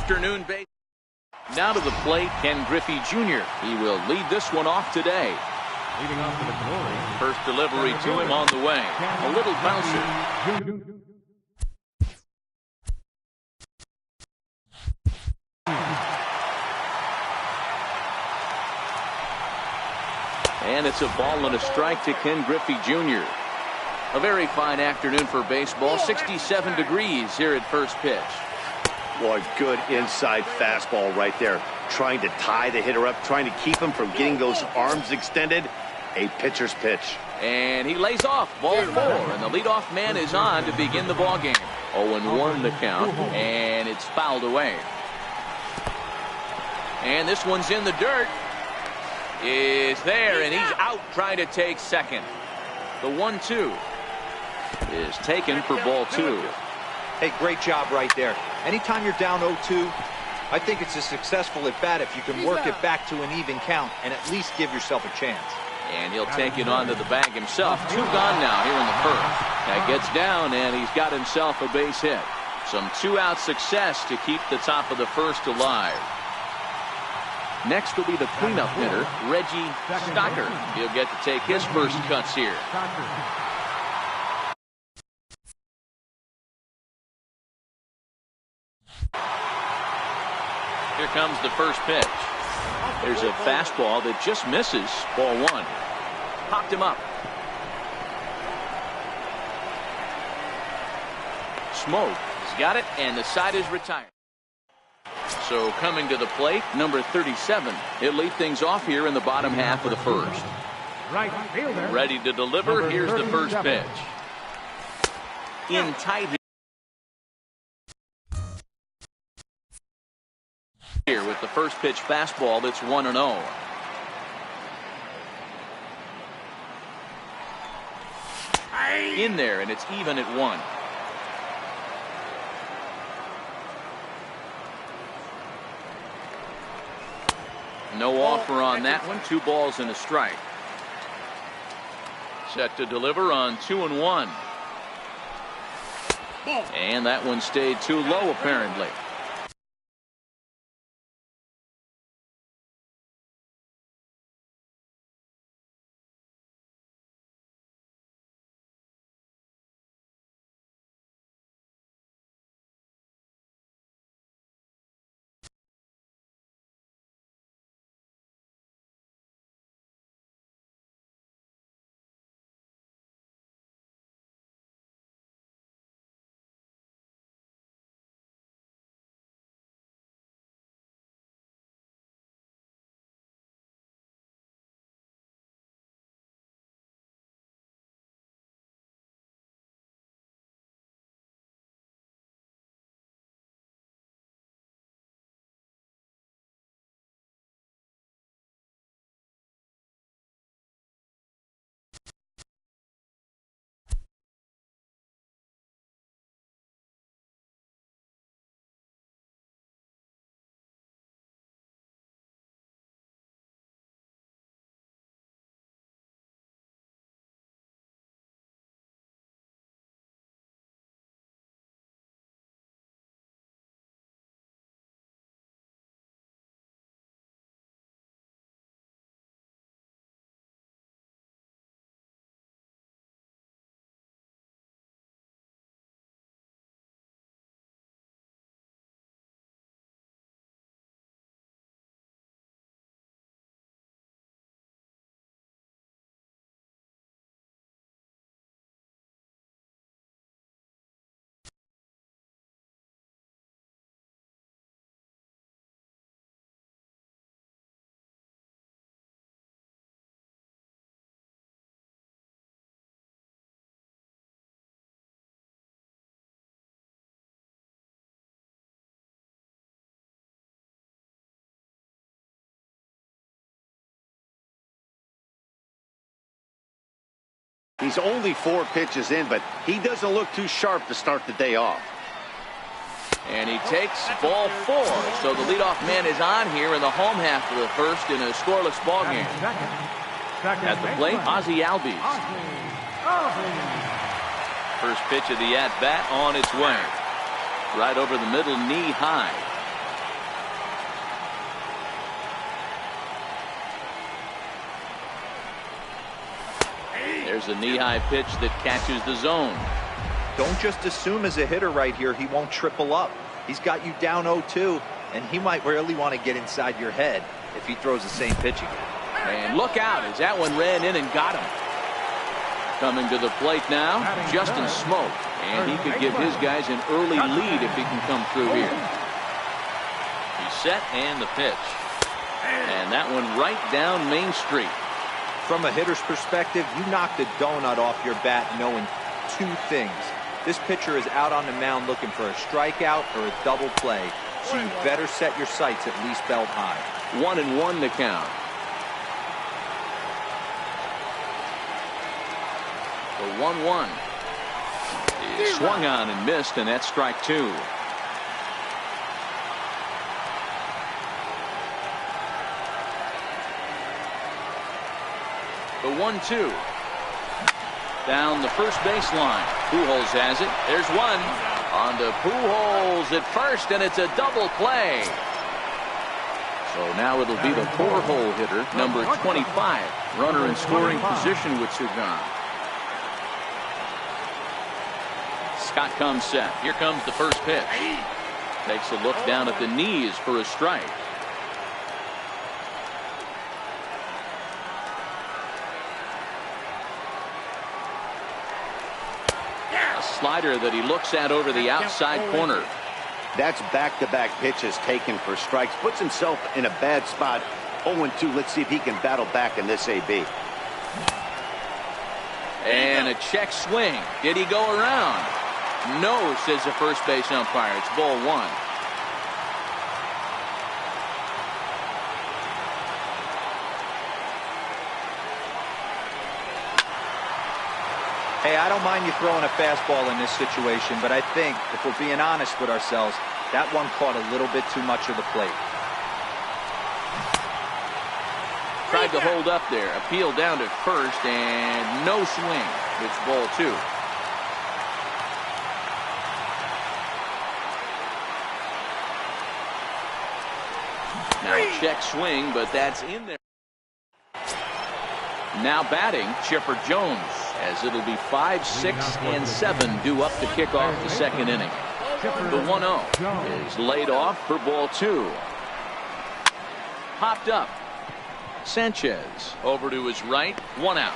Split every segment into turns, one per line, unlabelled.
afternoon base. Now to the plate, Ken Griffey Jr. He will lead this one off today.
Leading off for the Glory.
First delivery to him on the way. A little bouncer. And it's a ball and a strike to Ken Griffey Jr. A very fine afternoon for baseball. 67 degrees here at first pitch.
Boy, good inside fastball right there. Trying to tie the hitter up, trying to keep him from getting those arms extended. A pitcher's pitch.
And he lays off. Ball 4. And the leadoff man is on to begin the ball game. 0-1 the count. And it's fouled away. And this one's in the dirt. Is there, and he's out trying to take second. The 1-2 is taken for ball 2.
Hey, great job right there. Anytime you're down 0-2, I think it's a successful at bat if you can work it back to an even count and at least give yourself a chance.
And he'll take it onto the bag himself. 2 gone now here in the first. That gets down, and he's got himself a base hit. Some 2-out success to keep the top of the first alive. Next will be the cleanup hitter, Reggie Stocker. He'll get to take his first cuts here. Here comes the first pitch. There's a fastball that just misses. Ball 1. Popped him up. Smoke. He's got it, and the side is retired. So coming to the plate, number 37. He'll lead things off here in the bottom half of the first.
Right fielder.
Ready to deliver. Here's the first pitch. In tight here with the first pitch fastball. That's 1-0. In there, and it's even at 1. No offer on that one. 2 balls and a strike. Set to deliver on 2-1. And that one stayed too low apparently.
He's only 4 pitches in, but he doesn't look too sharp to start the day off.
And he takes ball 4. So the leadoff man is on here in the home half of the first in a scoreless ball game. At the plate, Ozzie Albies. First pitch of the at-bat on its way. Right over the middle, knee high. There's a knee-high pitch that catches the zone.
Don't just assume as a hitter right here he won't triple up. He's got you down 0-2, and he might really want to get inside your head if he throws the same pitch again.
And look out as that one ran in and got him. Coming to the plate now, Justin Smoke. And he could give his guys an early lead if he can come through here. He's set and the pitch. And that one right down Main Street.
From a hitter's perspective, you knocked a donut off your bat knowing two things. This pitcher is out on the mound looking for a strikeout or a double play, so you better set your sights at least belt high.
1-1 to count. The 1-1 is swung on and missed, and that's strike two. The 1-2 down the first baseline. Pujols has it. There's one on to Pujols at first, and it's a double play. So now it'll be the four-hole hitter, number 25, runner in scoring position with Sugan. Scott comes set. Here comes the first pitch. Takes a look down at the knees for a strike. A slider that he looks at over the outside corner.
That's back-to-back pitches taken for strikes. Puts himself in a bad spot. 0-2. Let's see if he can battle back in this AB.
And a check swing. Did he go around? No, says the first base umpire. It's ball one.
Hey, I don't mind you throwing a fastball in this situation, but I think, if we're being honest with ourselves, that one caught a little bit too much of the plate.
Tried to hold up there. Appeal down to first, and no swing. It's ball two. Now a check swing, but that's in there. Now batting, Chipper Jones, as it'll be 5, 6, and 7 due up to kick off the second inning. The 1-0 is laid off for ball two. Popped up. Sanchez over to his right, one out.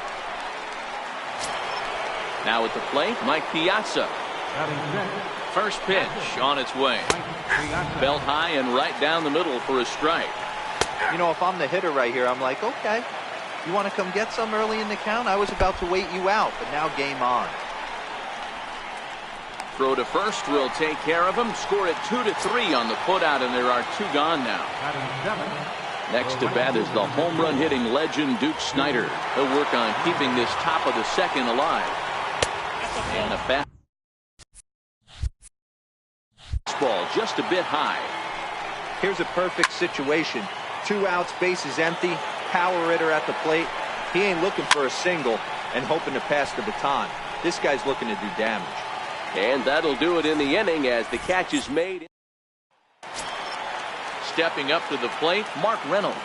Now at the plate, Mike Piazza. First pitch on its way. Belt high and right down the middle for a strike.
You know, if I'm the hitter right here, I'm like, okay, you want to come get some early in the count? I was about to wait you out, but now game on.
Throw to first will take care of him. Score it 2-3 on the putout, and there are two gone now. Next to bat is the home run hitting legend Duke Snider. He'll work on keeping this top of the second alive. And a fastball just a bit high.
Here's a perfect situation. 2 outs, bases empty, power hitter at the plate. He ain't looking for a single and hoping to pass the baton. This guy's looking to do damage.
And that'll do it in the inning as the catch is made. Stepping up to the plate, Mark Reynolds.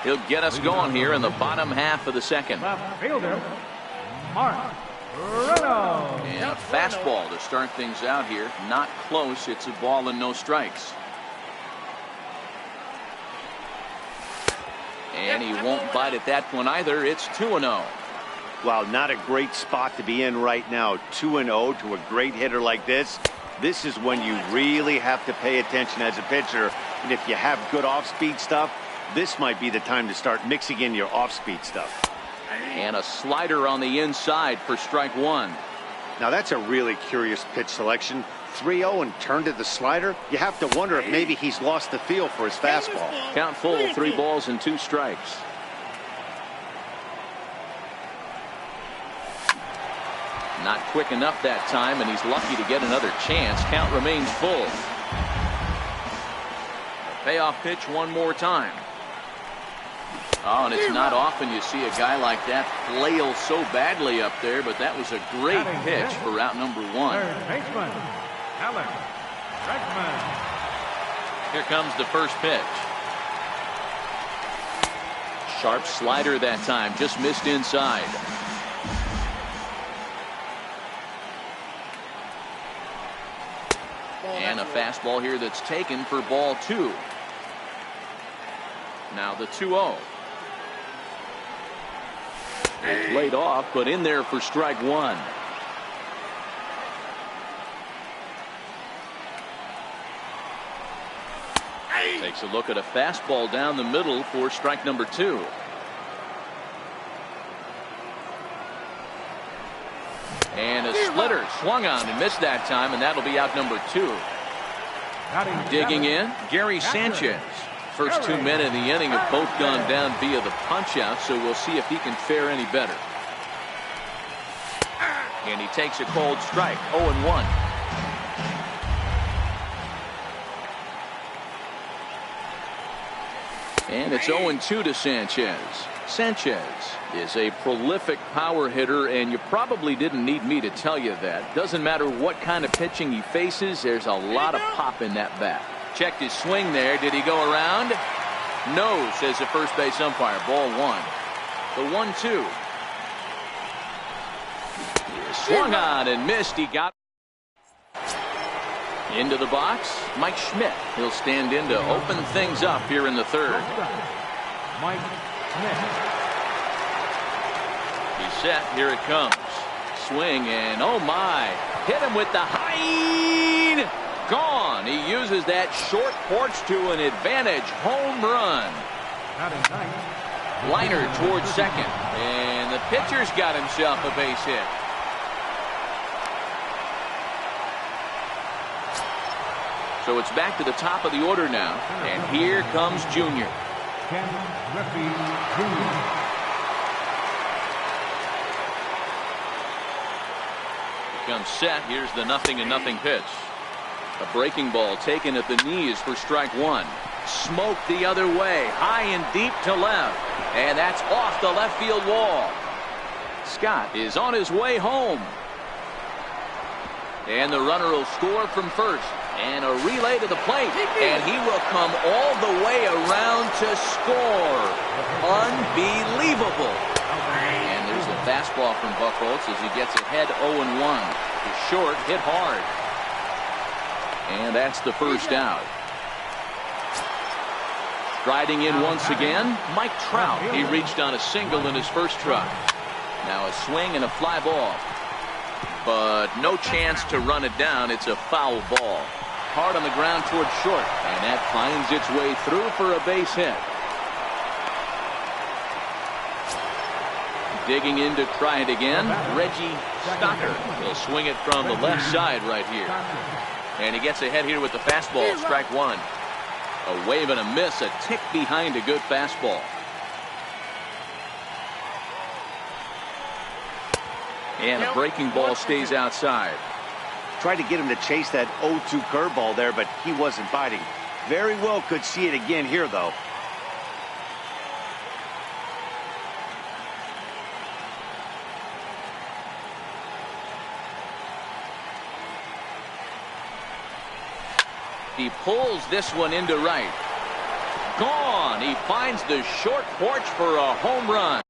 He'll get us going here in the bottom half of the second.
Left fielder, Mark Reynolds.
And a fastball to start things out here. Not close. It's a ball and no strikes. And he won't bite at that one either. It's 2-0.
Wow, not a great spot to be in right now. 2-0 to a great hitter like this. This is when you really have to pay attention as a pitcher. And if you have good off-speed stuff, this might be the time to start mixing in your off-speed stuff.
And a slider on the inside for strike one.
Now that's a really curious pitch selection. 3-0 and turned to the slider. You have to wonder if maybe he's lost the feel for his fastball.
Count full, 3 balls and 2 strikes. Not quick enough that time, and he's lucky to get another chance. Count remains full. A payoff pitch one more time. Oh, and it's not often you see a guy like that flail so badly up there, but that was a great pitch for out number 1.
Third baseman, Alex Bregman.
Here comes the first pitch. Sharp slider that time, just missed inside. And a fastball here that's taken for ball 2. Now the 2-0. It's laid off, but in there for strike 1. Takes a look at a fastball down the middle for strike number 2. And a splitter swung on and missed that time, and that'll be out number 2. Digging in, Gary Sanchez. First 2 men in the inning have both gone down via the punch-out, so we'll see if he can fare any better. And he takes a cold strike, 0-1. And it's 0-2 to Sanchez. Sanchez is a prolific power hitter, and you probably didn't need me to tell you that. Doesn't matter what kind of pitching he faces, there's a lot of pop in that bat. Checked his swing there. Did he go around? No, says the first base umpire. Ball 1. The 1-2. Swung on and missed. He got into the box. Mike Schmidt. He'll stand in to open things up here in the 3rd.
Mike Schmidt.
He's set. Here it comes. Swing and oh my. Hit him with the high. Gone. He uses that short porch to an advantage home run. Liner towards second. And the pitcher's got himself a base hit. So it's back to the top of the order now. And here comes Junior.
Ken Griffey Jr.
Comes set. Here's the 0-0 pitch. A breaking ball taken at the knees for strike 1. Smoke the other way. High and deep to left. And that's off the left field wall. Scott is on his way home. And the runner will score from first. And a relay to the plate. And he will come all the way around to score. Unbelievable. And there's a fastball from Buchholz as he gets ahead 0-1. He's short, hit hard. And that's the first out. Striding in once again, Mike Trout. He reached on a single in his first truck. Now a swing and a fly ball. But no chance to run it down. It's a foul ball. Hard on the ground towards short. And that finds its way through for a base hit. Digging in to try it again, Reggie Stocker. He'll swing it from the left side right here. And he gets ahead here with the fastball, strike 1. A wave and a miss, a tick behind a good fastball. And a breaking ball stays outside.
Tried to get him to chase that 0-2 curveball there, but he wasn't biting. Very well could see it again here, though.
He pulls this one into right. Gone. He finds the short porch for a home run.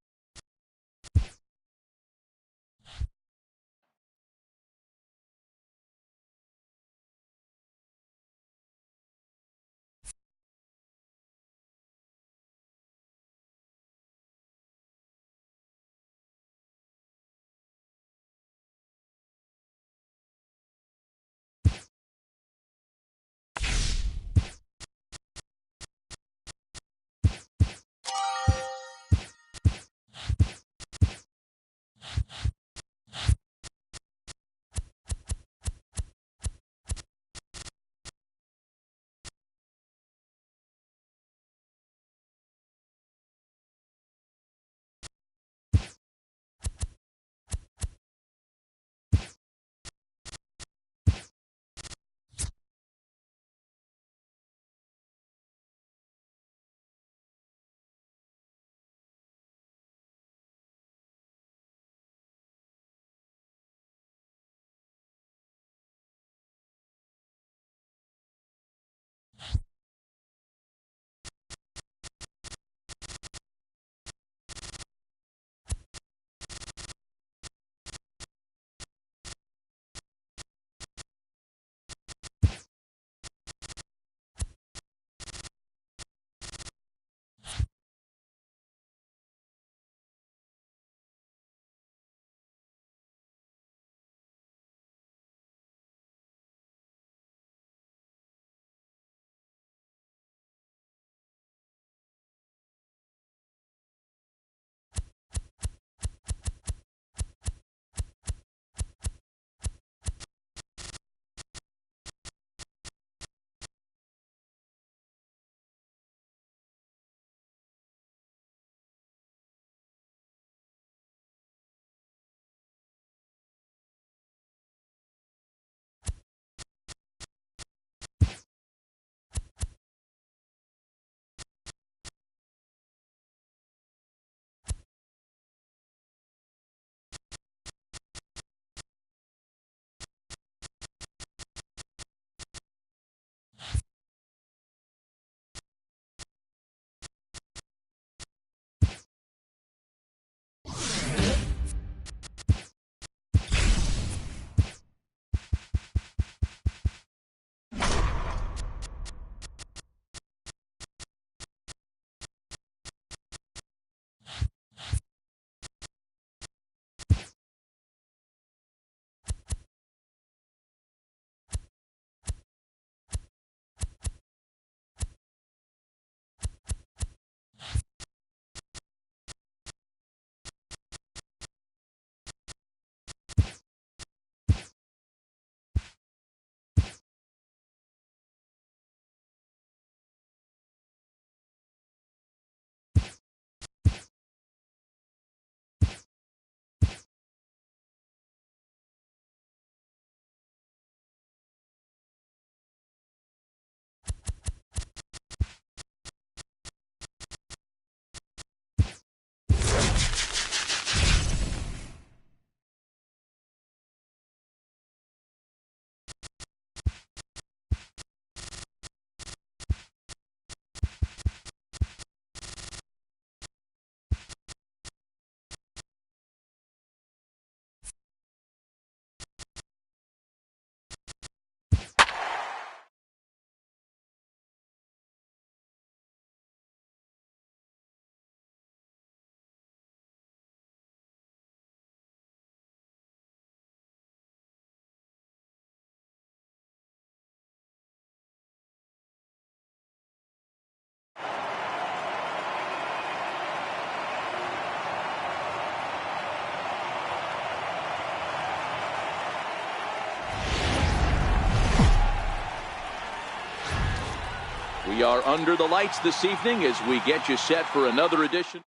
We are under the lights this evening as we get you set for another edition.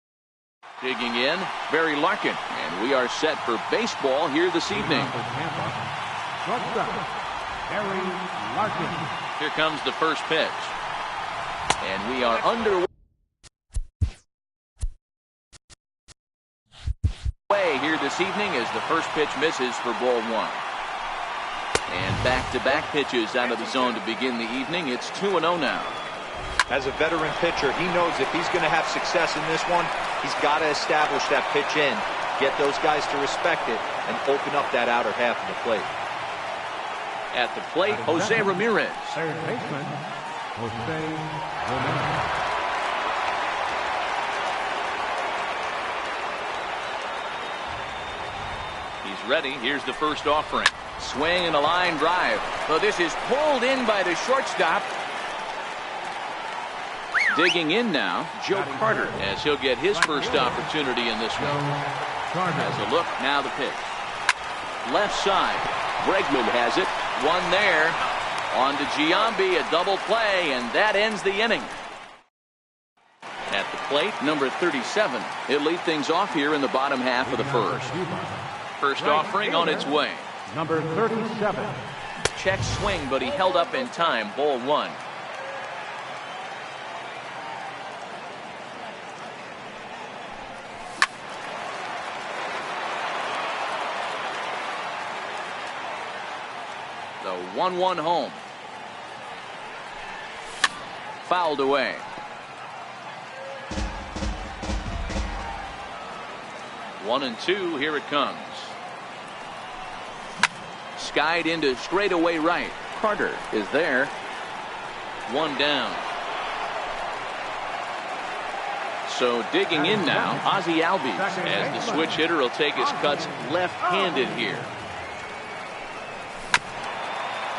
Digging in, Barry Larkin, and we are set for baseball here this evening.
Shortstop, Barry Larkin.
Here comes the first pitch. And we are underway here this evening as the first pitch misses for ball one. And back-to-back pitches out of the zone to begin the evening. It's 2-0 now.
As a veteran pitcher, he knows if he's going to have success in this one, he's got to establish that pitch in, get those guys to respect it, and open up that outer half of the plate.
At the plate, Jose Ramirez.
Third baseman, Jose Ramirez.
He's ready. Here's the first offering. Swing and a line drive. Well, this is pulled in by the shortstop. Digging in now, Joe Carter, as he'll get his first opportunity in this one. Has a look, now the pitch. Left side, Bregman has it. One there. On to Giambi, a double play, and that ends the inning. At the plate, number 37. He'll lead things off here in the bottom half of the first. First offering on its way.
Number 37.
Check swing, but he held up in time. Ball one. The 1-1 home. Fouled away. One and two. Here it comes. Skied into straightaway right. Carter is there. One down. So digging in now, Ozzie Albies, as the switch hitter will take his cuts left-handed here.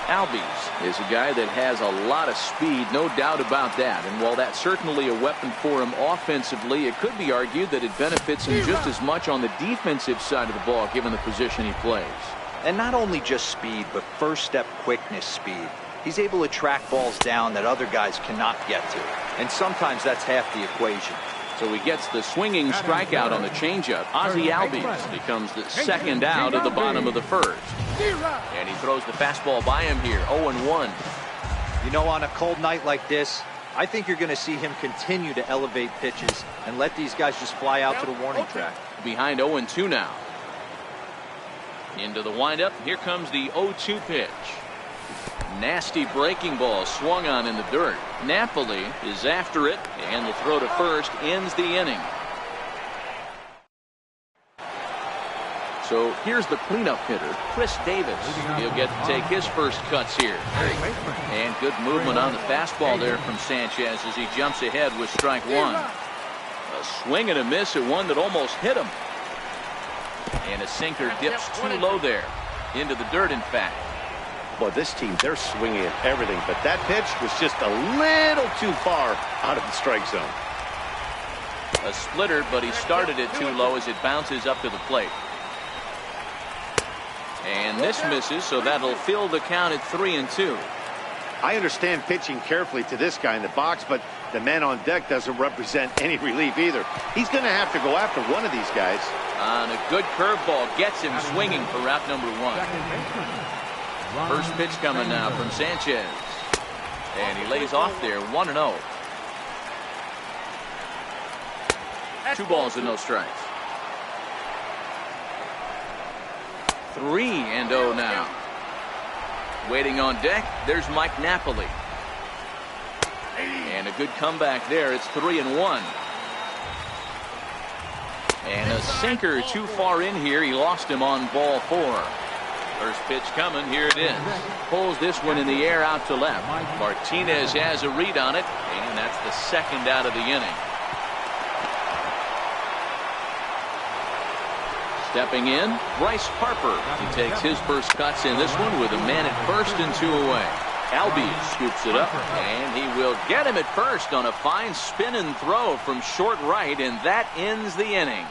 Albies is a guy that has a lot of speed, no doubt about that. And while that's certainly a weapon for him offensively, it could be argued that it benefits him just as much on the defensive side of the ball, given the position he plays.
And not only just speed, but first step quickness speed. He's able to track balls down that other guys cannot get to. And sometimes that's half the equation.
So he gets the swinging strikeout on the changeup. Ozzie Albies becomes the second out of the bottom of the first. And he throws the fastball by him here, 0-1.
You know, on a cold night like this, I think you're going to see him continue to elevate pitches and let these guys just fly out to the warning track.
Behind 0-2 now. Into the windup. Here comes the 0-2 pitch. Nasty breaking ball swung on in the dirt. Napoli is after it, and the throw to first ends the inning. So here's the cleanup hitter, Chris Davis. He'll get to take his first cuts here. And good movement on the fastball there from Sanchez as he jumps ahead with strike one. A swing and a miss at one that almost hit him. And a sinker dips too low there. Into the dirt, in fact.
Boy, this team, they're swinging at everything, but that pitch was just a little too far out of the strike zone.
A splitter, but he started it too low as it bounces up to the plate. And this misses, so that'll fill the count at 3-2.
I understand pitching carefully to this guy in the box, but the man on deck doesn't represent any relief either. He's going to have to go after one of these guys.
On a good curveball, gets him swinging for route number one. First pitch coming now from Sanchez. And he lays off there, 1-0. 2 balls and no strikes. 3-0 now. Waiting on deck, there's Mike Napoli. And a good comeback there. It's 3-1. And a sinker too far in here. He lost him on ball 4. First pitch coming. Here it is. Pulls this one in the air out to left. Martinez has a read on it, and that's the second out of the inning. Stepping in, Bryce Harper. He takes his first cuts in this one with a man at first and 2 away. Albies scoops it up, and he will get him at first on a fine spin and throw from short right, and that ends the inning.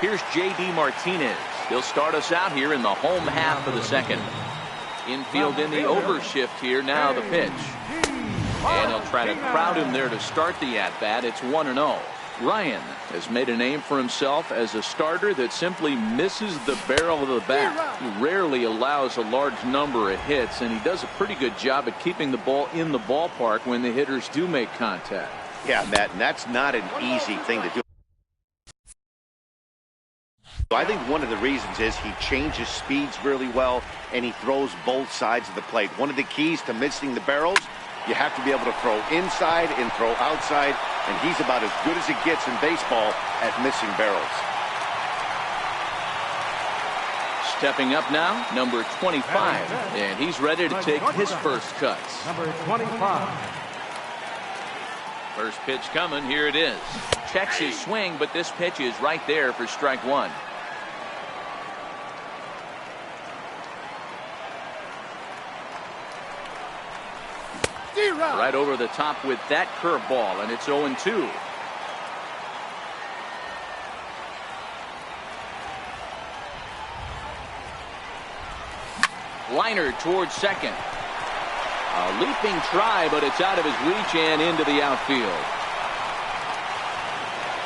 Here's J.D. Martinez. He'll start us out here in the home half of the second. Infield in the overshift here. Now the pitch. And he'll try to crowd him there to start the at-bat. It's 1-0. Ryan has made a name for himself as a starter that simply misses the barrel of the bat. He rarely allows a large number of hits, and he does a pretty good job at keeping the ball in the ballpark when the hitters do make contact.
Yeah, Matt, and that's not an easy thing to do. I think one of the reasons is he changes speeds really well, and he throws both sides of the plate. One of the keys to missing the barrels, you have to be able to throw inside and throw outside, and he's about as good as it gets in baseball at missing barrels.
Stepping up now, number 25, and he's ready to take his first cuts.
Number 25.
First pitch coming. Here it is. Checks his swing, but this pitch is right there for strike one. Right over the top with that curveball, and it's 0-2. Liner towards second. A leaping try, but it's out of his reach and into the outfield.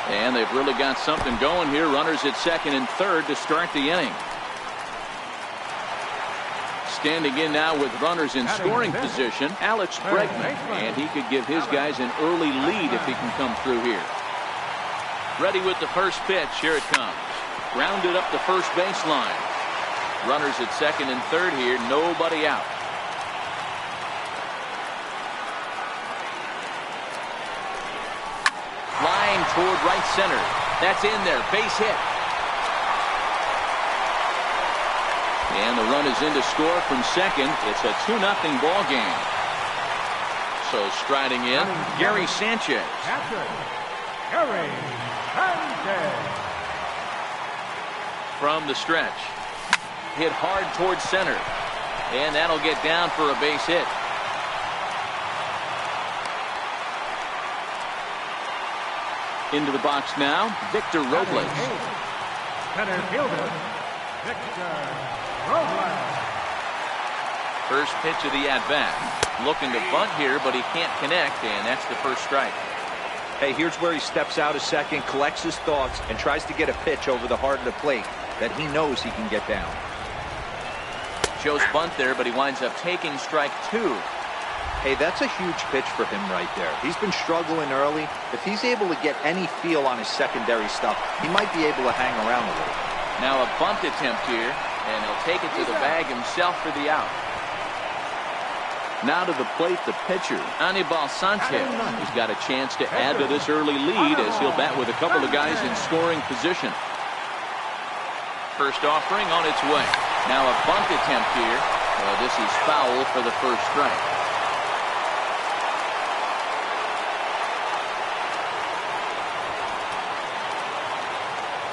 And they've really got something going here. Runners at second and third to start the inning. Standing in now with runners in scoring position, Alex Bregman, and he could give his guys an early lead if he can come through here. Ready with the first pitch. Here it comes. Grounded up the first baseline. Runners at second and third here. Nobody out. Flying toward right center. That's in there. Base hit. And the run is in to score from second. It's a 2-0 ball game. So striding in, Gary Sanchez.
Gary Sanchez.
From the stretch. Hit hard towards center. And that'll get down for a base hit. Into the box now, Victor Robles.
Center fielder, Victor Robles.
First pitch of the at-bat. Looking to bunt here, but he can't connect, and that's the first strike.
Hey, here's where he steps out a second, collects his thoughts, and tries to get a pitch over the heart of the plate that he knows he can get down.
Shows bunt there, but he winds up taking strike two.
Hey, that's a huge pitch for him right there. He's been struggling early. If he's able to get any feel on his secondary stuff, he might be able to hang around a little.
Now a bunt attempt here, and he'll take it to the bag himself for the out. Now to the plate, the pitcher, Anibal Sanchez. He's got a chance to add to this early lead as he'll bat with a couple of guys in scoring position. First offering on its way. Now a bunt attempt here. This is foul for the first strike.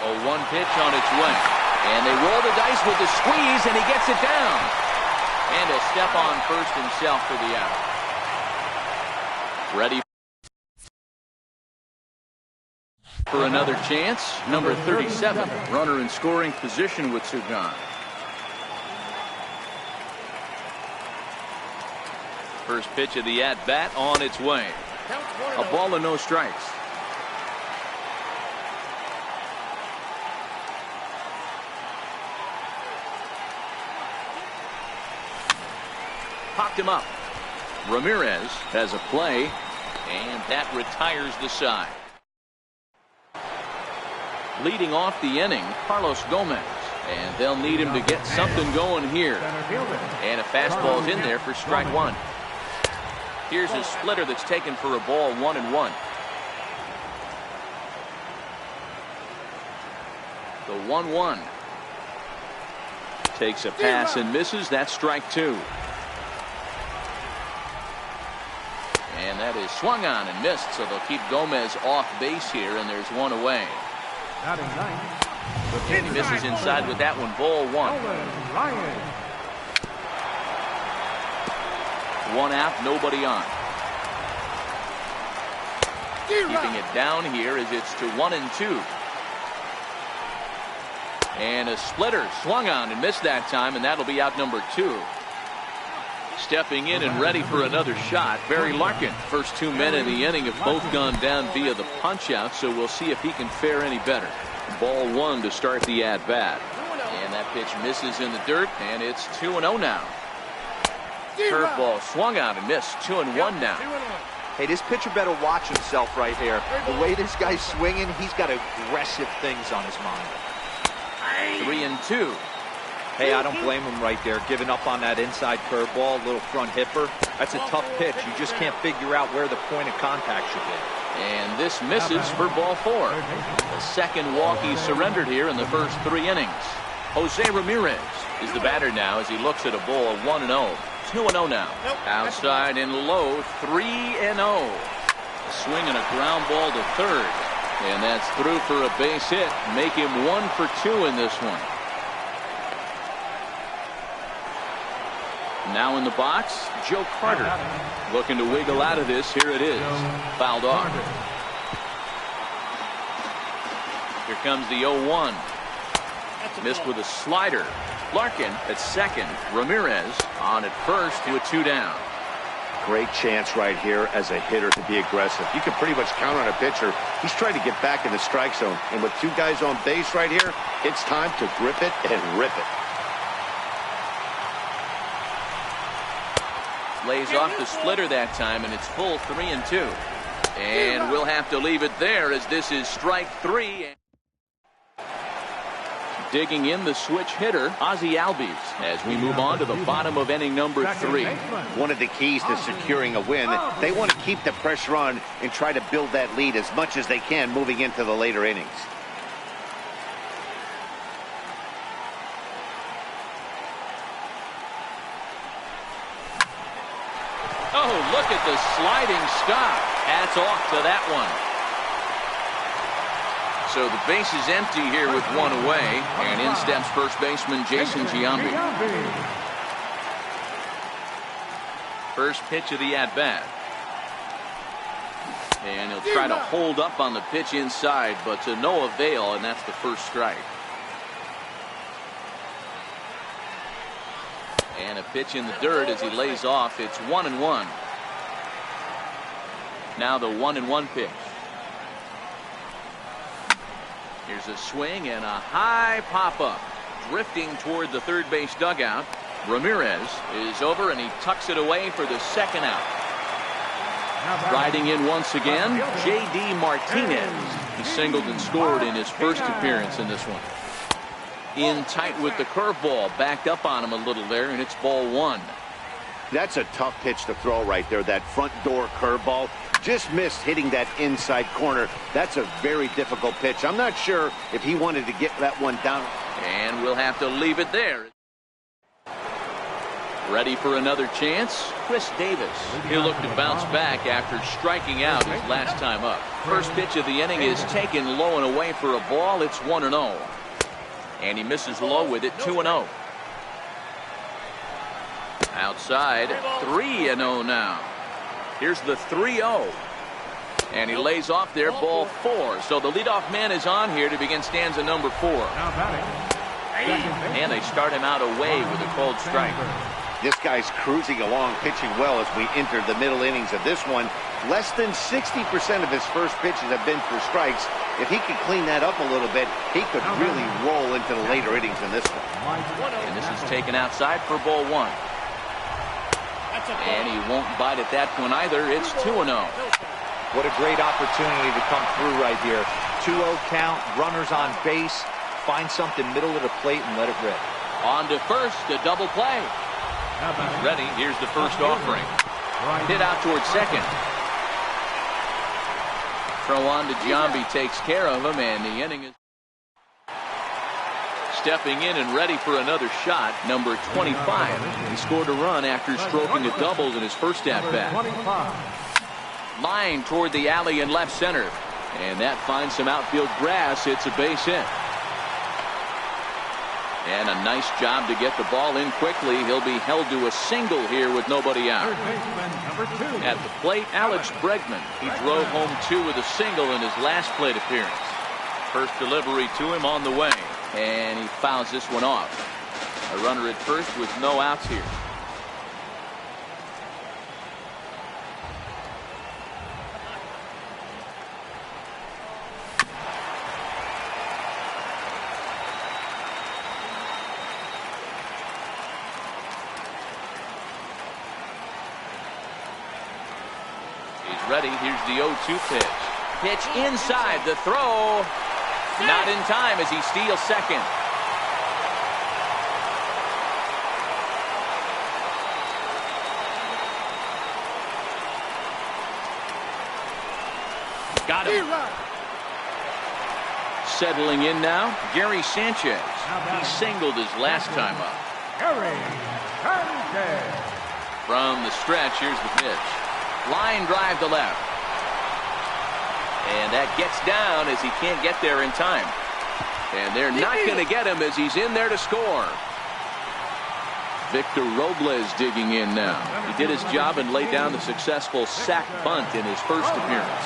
A 1 pitch on its way. And they roll the dice with the squeeze, and he gets it down. And he'll step on first himself for the out. Ready for another chance. Number 37. Runner in scoring position with Sugan. First pitch of the at-bat on its way. A ball and no strikes. Popped him up. Ramirez has a play, and that retires the side. Leading off the inning, Carlos Gomez, and they'll need him to get something going here. And a fastball's in there for strike one. Here's a splitter that's taken for a ball, 1-1. The 1-1 takes a pass and misses. That's strike two. And that is swung on and missed, so they'll keep Gomez off base here, and there's one away. And he misses inside with that one. Ball one. One out, nobody on. Keeping it down here as it's to 1-2. And a splitter swung on and missed that time, and that'll be out number two. Stepping in and ready for another shot, Barry Larkin. First 2 men in the inning have both gone down via the punch-out, so we'll see if he can fare any better. Ball 1 to start the at-bat. And that pitch misses in the dirt, and it's 2-0 now. Curveball swung out and missed. 2-1 now.
Hey, this pitcher better watch himself right here. The way this guy's swinging, he's got aggressive things on his mind.
3-2.
Hey, I don't blame him right there, giving up on that inside curveball, little front hipper. That's a tough pitch. You just can't figure out where the point of contact should be.
And this misses for ball 4. The second walk he surrendered here in the first 3 innings. Jose Ramirez is the batter now as he looks at a ball 1-0. 2-0 now. Outside and low, 3-0. Swing and a ground ball to third. And that's through for a base hit. Make him 1 for 2 in this one. Now in the box, Joe Carter. Looking to wiggle out of this. Here it is. Fouled off. Here comes the 0-1. Missed with a slider. Larkin at second. Ramirez on at first with 2 down.
Great chance right here as a hitter to be aggressive. You can pretty much count on a pitcher. He's trying to get back in the strike zone. And with 2 guys on base right here, it's time to grip it and rip it.
Lays off the splitter that time, and it's full 3-2. And we'll have to leave it there as this is strike 3. Digging in the switch hitter, Ozzie Albies, as we move on to the bottom of inning number 3.
One of the keys to securing a win, they want to keep the pressure on and try to build that lead as much as they can moving into the later innings.
Oh, look at the sliding stop. Hats off to that one. So the base is empty here with 1 away, and in steps first baseman Jason Giambi. First pitch of the at-bat. And he'll try to hold up on the pitch inside, but to no avail, and that's the first strike. And a pitch in the dirt as he lays off. It's 1-1. Now the 1-1 pitch. Here's a swing and a high pop-up. Drifting toward the third base dugout. Ramirez is over and he tucks it away for the second out. Riding in once again, J.D. Martinez. He singled and scored in his first appearance in this one. In tight with the curveball, backed up on him a little there, and it's ball 1.
That's a tough pitch to throw right there. That front door curveball just missed hitting that inside corner. That's a very difficult pitch. I'm not sure if he wanted to get that one down.
And we'll have to leave it there. Ready for another chance? Chris Davis. He'll look to bounce back after striking out his last time up. First pitch of the inning is taken low and away for a ball. It's 1-0. And he misses low with it. 2-0. Outside, 3-0 now. Here's the 3-0. And he lays off there, ball 4. So the leadoff man is on here to begin stanza number 4. And they start him out away with a cold strike.
This guy's cruising along, pitching well as we enter the middle innings of this one. Less than 60% of his first pitches have been for strikes. If he could clean that up a little bit, he could really roll into the later innings in this one.
And this is taken outside for ball 1. And he won't bite at that one either. It's 2-0.
What a great opportunity to come through right here. 2-0 count, runners on base. Find something middle of the plate and let it rip.
On to first, a double play. He's ready. Here's the first offering. Hit out towards second. Throw on to Giambi takes care of him, and the inning is stepping in and ready for another shot. Number 25. He scored a run after stroking a double in his first at-bat. Line toward the alley in left center. And that finds some outfield grass. It's a base hit. And a nice job to get the ball in quickly. He'll be held to a single here with nobody out. At the plate, Alex Bregman. He drove home 2 with a single in his last plate appearance. First delivery to him on the way. And he fouls this one off. A runner at first with no outs here. ready. Here's the 0-2 pitch. Pitch inside. The throw. Not in time as he steals second. Got him. Settling in now, Gary Sanchez. He singled his last time up.
Gary Sanchez.
From the stretch, here's the pitch. Line drive to left. And that gets down as he can't get there in time. And they're not going to get him as he's in there to score. Victor Robles digging in now. He did his job and laid down the successful sac bunt in his first appearance.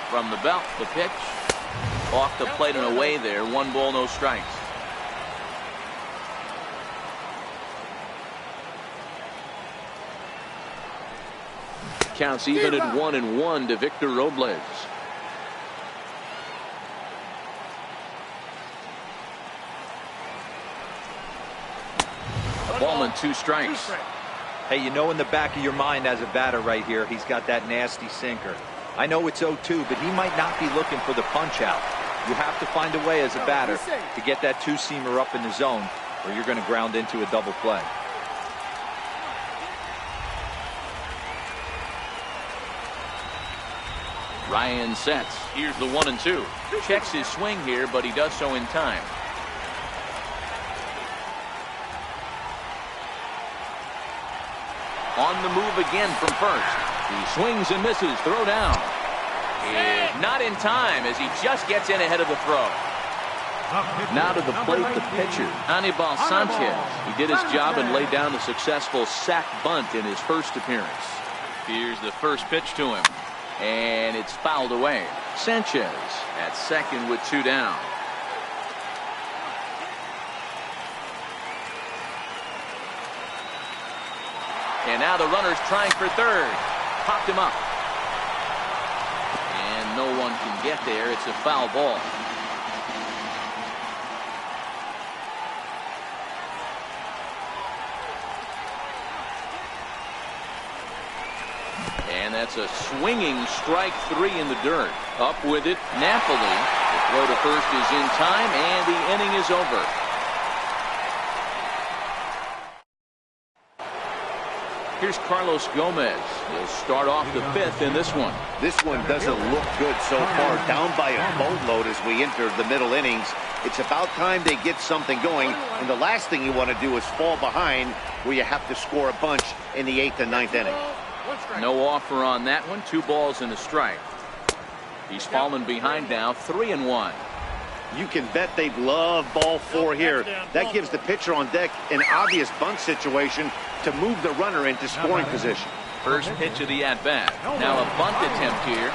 From the belt, the pitch. Off the plate and away there. 1 ball, no strikes. Counts even at 1-1 to Victor Robles. A ball and 2 strikes.
Hey, you know in the back of your mind as a batter right here, he's got that nasty sinker. I know it's 0-2, but he might not be looking for the punch out. You have to find a way as a batter to get that 2-seamer up in the zone, or you're going to ground into a double play.
Ryan sets. Here's the 1-2. Checks his swing here, but he does so in time. On the move again from first. He swings and misses. Throw down. And not in time as he just gets in ahead of the throw. Now to the plate, the pitcher, Anibal Sanchez. He did his job and laid down the successful sac bunt in his first appearance. Here's the first pitch to him. And it's fouled away. Sanchez at second with 2 down. And now the runner's trying for third. Popped him up. And no one can get there. It's a foul ball. And that's a swinging strike 3 in the dirt. Up with it, Napoli. The throw to first is in time, and the inning is over. Here's Carlos Gomez. He'll start off the 5th in this one.
This one doesn't look good so far. Down by a boatload as we enter the middle innings. It's about time they get something going. And the last thing you want to do is fall behind where you have to score a bunch in the 8th and 9th inning.
No offer on that one. 2 balls and a strike. He's fallen behind now. 3-1.
You can bet they'd love ball 4 here. That gives the pitcher on deck an obvious bunt situation to move the runner into scoring position.
First pitch of the at-bat. Now a bunt attempt here.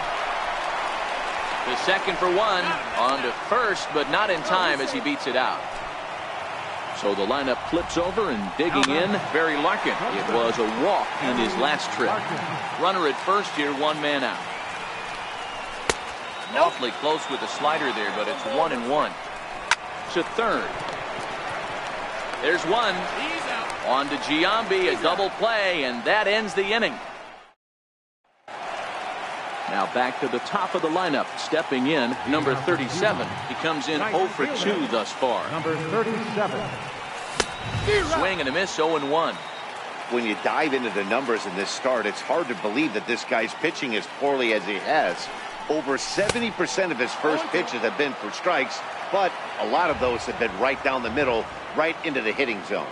The second for 1. On to first, but not in time as he beats it out. So the lineup flips over and digging in, Barry Larkin. It was a walk in his last trip. Runner at first here, 1 man out. Awfully close with the slider there, but it's 1-1. To third. There's 1. On to Giambi, a double play, and that ends the inning. Now back to the top of the lineup. Stepping in, number 37. He comes in 0 for 2 thus far.
Number 37.
Swing and a miss, 0-1.
When you dive into the numbers in this start, it's hard to believe that this guy's pitching as poorly as he has. Over 70% of his first pitches have been for strikes, but a lot of those have been right down the middle, right into the hitting zone.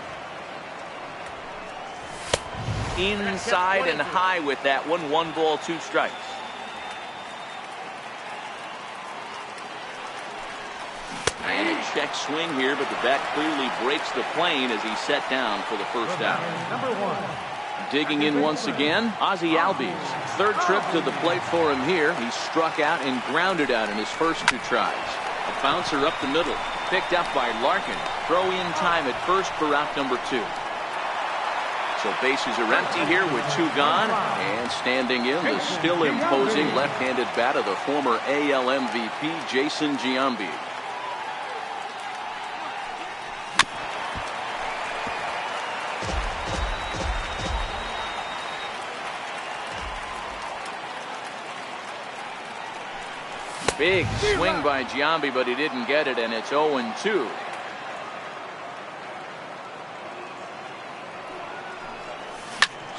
Inside and high with that one. 1 ball, 2 strikes. And a check swing here, but the bat clearly breaks the plane as he's set down for the first out.
Number 1.
Digging in once again, Ozzie Albies. 3rd trip to the plate for him here. He struck out and grounded out in his first 2 tries. A bouncer up the middle, picked up by Larkin. Throw in time at first for out number 2. So bases are empty here with 2 gone. And standing in, the still imposing left-handed bat of the former AL MVP, Jason Giambi. Big swing by Giambi, but he didn't get it, and it's 0-2.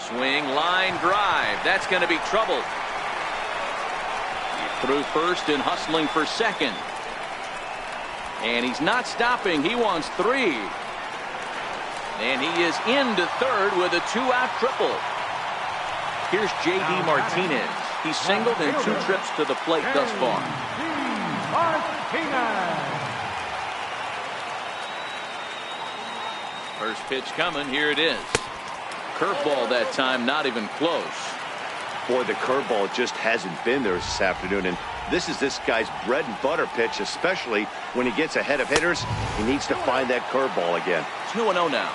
Swing, line drive. That's going to be trouble. He threw first and hustling for second. And he's not stopping. He wants 3. And he is into third with a 2-out triple. Here's J.D. Martinez. He's singled in 2 trips to the plate thus far. First pitch coming. Here it is. Curveball that time, not even close.
Boy, the curveball just hasn't been there this afternoon, and this is this guy's bread and butter pitch, especially when he gets ahead of hitters. He needs to find that curveball again.
It's 2-0 now.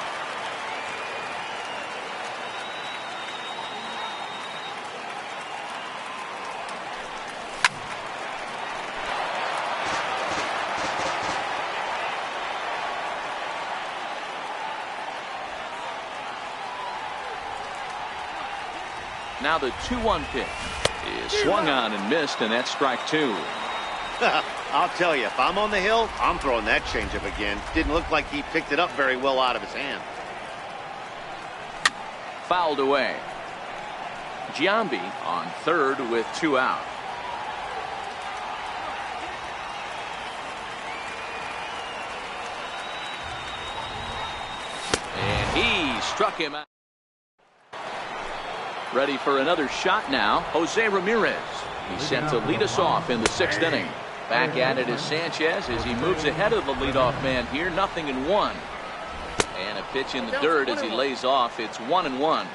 Now the 2-1 pitch is swung on and missed, and that's strike 2.
I'll tell you, if I'm on the hill, I'm throwing that changeup again. Didn't look like he picked it up very well out of his hand.
Fouled away. Giambi on third with 2 out. And he struck him out. Ready for another shot now, Jose Ramirez. He's set to lead us off in the 6th inning. Back at it is Sanchez as he moves ahead of the leadoff man here. 0-1. And a pitch in the dirt as he lays off. It's 1-1.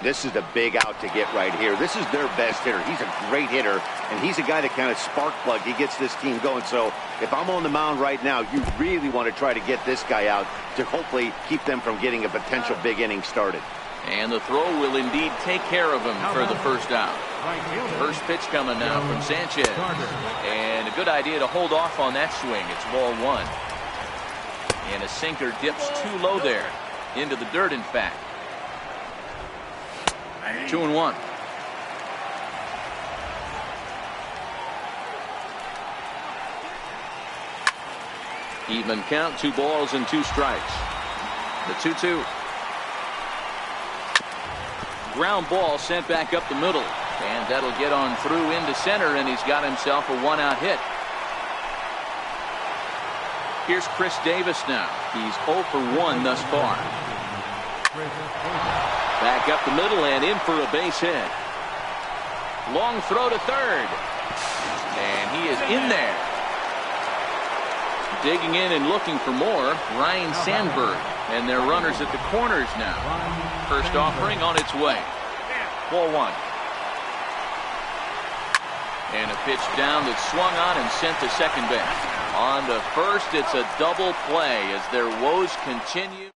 This is a big out to get right here. This is their best hitter. He's a great hitter, and he's a guy that kind of spark plug. He gets this team going. So if I'm on the mound right now, you really want to try to get this guy out to hopefully keep them from getting a potential big inning started.
And the throw will indeed take care of him for the first out. First pitch coming now from Sanchez. And a good idea to hold off on that swing. It's ball 1. And a sinker dips too low there. Into the dirt, in fact. 2-1. Even count, 2 balls and 2 strikes. The 2-2. Ground ball sent back up the middle, and that'll get on through into center, and he's got himself a 1-out hit. Here's Chris Davis now. He's 0 for 1 thus far. Back up the middle and in for a base hit. Long throw to third, and he is in there. Digging in and looking for more, Ryan Sandberg, and their runners at the corners now. First offering on its way. Ball 1. And a pitch down that's swung on and sent to second base. On to first, it's a double play as their woes continue.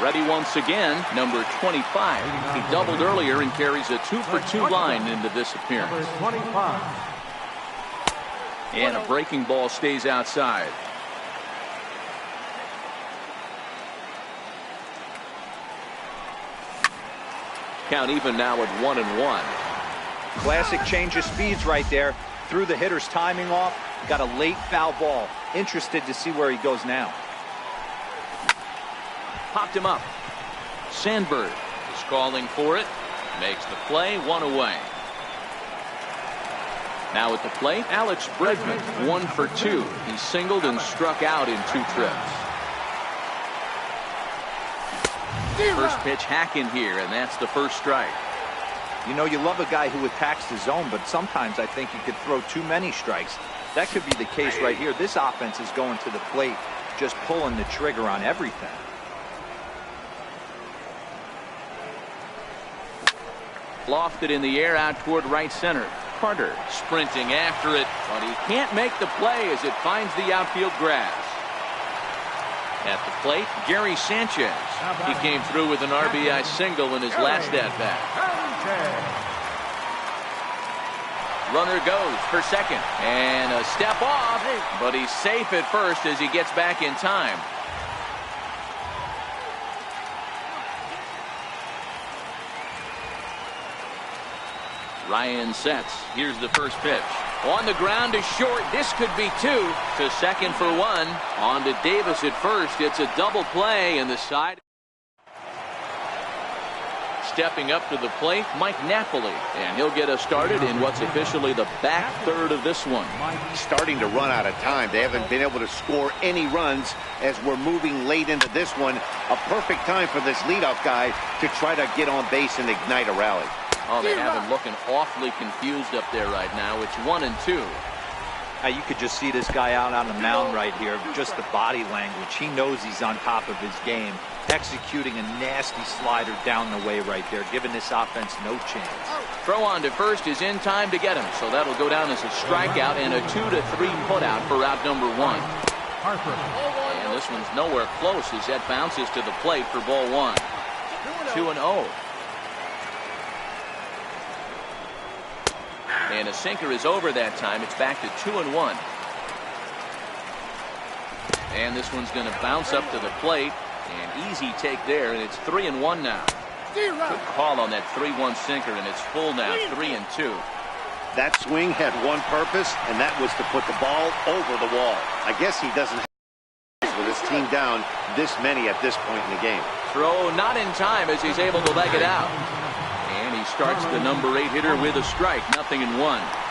Ready once again, number 25. He doubled earlier and carries a 2 for 2 line into this appearance. And a breaking ball stays outside. Count even now at 1-1.
Classic change of speeds right there. Threw the hitter's timing off. Got a late foul ball. Interested to see where he goes now.
Popped him up. Sandberg is calling for it. Makes the play. 1 away. Now at the plate, Alex Bregman, 1 for 2. He singled and struck out in 2 trips. First pitch hack in here, and that's the first strike.
You know, you love a guy who attacks the zone, but sometimes I think he could throw too many strikes. That could be the case right here. This offense is going to the plate, just pulling the trigger on everything.
Lofted in the air out toward right center. Carter sprinting after it, but he can't make the play as it finds the outfield grass. At the plate, Gary Sanchez. He came through with an RBI single in his last at-bat. Runner goes for second, and a step off, but he's safe at first as he gets back in time. Ryan sets. Here's the first pitch. On the ground is short. This could be two. To second for one. On to Davis at first. It's a double play, and the side. Stepping up to the plate, Mike Napoli, and he'll get us started in what's officially the back third of this one.
Starting to run out of time. They haven't been able to score any runs as we're moving late into this one. A perfect time for this leadoff guy to try to get on base and ignite a rally.
Oh, they have him looking awfully confused up there right now. It's 1-2.
You could just see this guy out on the mound right here. Just the body language. He knows he's on top of his game. Executing a nasty slider down the way right there, giving this offense no chance.
Throw on to first is in time to get him, so that'll go down as a strikeout and a 2-3 putout for out number one. And this one's nowhere close as that bounces to the plate for ball one. 2-0. And a sinker is over that time. It's back to 2-1. And this one's going to bounce up to the plate. An easy take there, and it's 3-1 now. Good call on that 3-1 sinker, and it's full now, 3-2.
That swing had one purpose, and that was to put the ball over the wall. I guess he doesn't have with his team down this many at this point in the game.
Throw not in time as he's able to leg it out. And he starts the number 8 hitter with a strike, 0-1.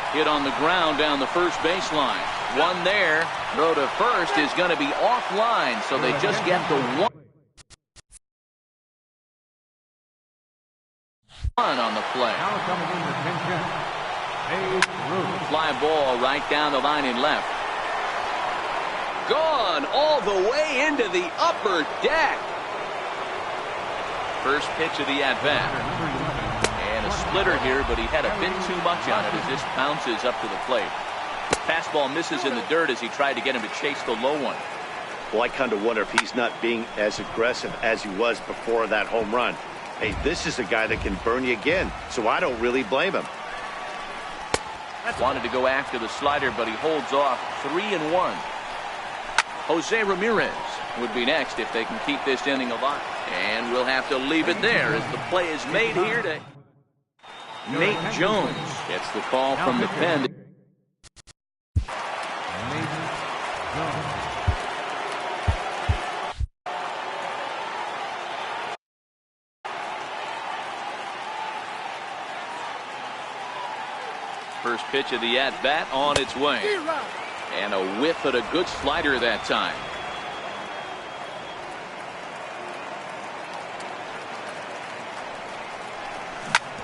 Hit on the ground down the first baseline. One there. Throw to first is going to be offline, so they just get the one on the play. Fly ball right down the line in left. Gone all the way into the upper deck. First pitch of the at-bat. And a splitter here, but he had a bit too much on it as this bounces up to the plate. Fastball misses in the dirt as he tried to get him to chase the low one.
Well, I kind of wonder if he's not being as aggressive as he was before that home run. Hey, this is a guy that can burn you again, so I don't really blame him.
Wanted to go after the slider, but he holds off. 3-1. Jose Ramirez would be next if they can keep this inning alive. And we'll have to leave it there as the play is made here to Nate Jones gets the call from the pen. First pitch of the at-bat on its way. And a whiff at a good slider that time.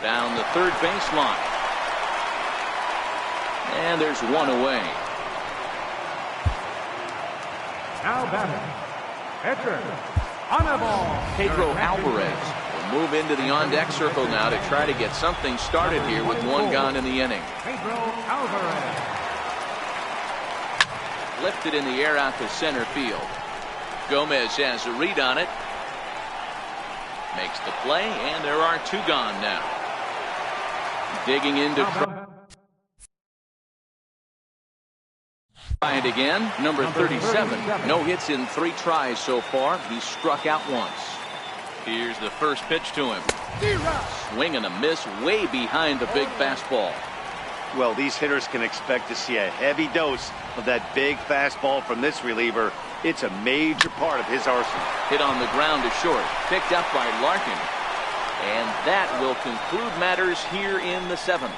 Down the third baseline. And there's one away.
Now batting, pitcher, on the ball.
Pedro Alvarez will move into the on-deck circle now to try to get something started here with one gone in the inning.
Pedro Alvarez.
Lifted in the air out to center field. Gomez has a read on it. Makes the play, and there are two gone now. Digging into try it again. Number 37. No hits in 3 tries so far. He struck out once. Here's the first pitch to him. Swing and a miss way behind the big fastball.
Well, these hitters can expect to see a heavy dose of that big fastball from this reliever. It's a major part of his arsenal.
Hit on the ground to short. Picked up by Larkin. And that will conclude matters here in the 7th.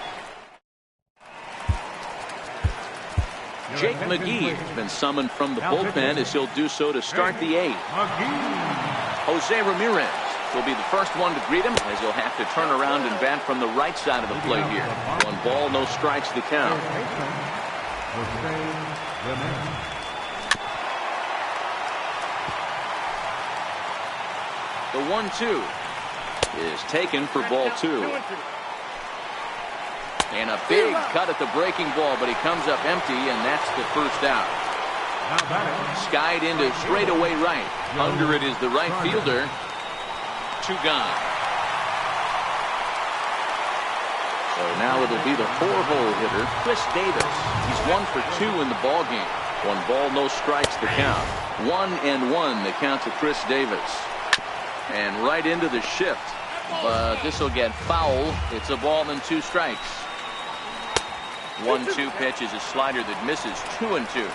Jake McGee has been summoned from the bullpen as he'll do so to start the 8th. Jose Ramirez will be the first one to greet him as he'll have to turn around and bat from the right side of the plate here. 1 ball, no strikes to count. The 1-2 is taken for ball 2. And a big cut at the breaking ball, but he comes up empty, and that's the first out. Skied into straightaway right. Under it is the right fielder. 2 gone. So now it'll be the 4-hole hitter, Chris Davis. He's 1 for 2 in the ball game. 1 ball, no strikes to count. 1-1 the count to Chris Davis. And right into the shift. But this will get foul. It's a ball and 2 strikes. 1-2 pitch is a slider that misses. 2-2.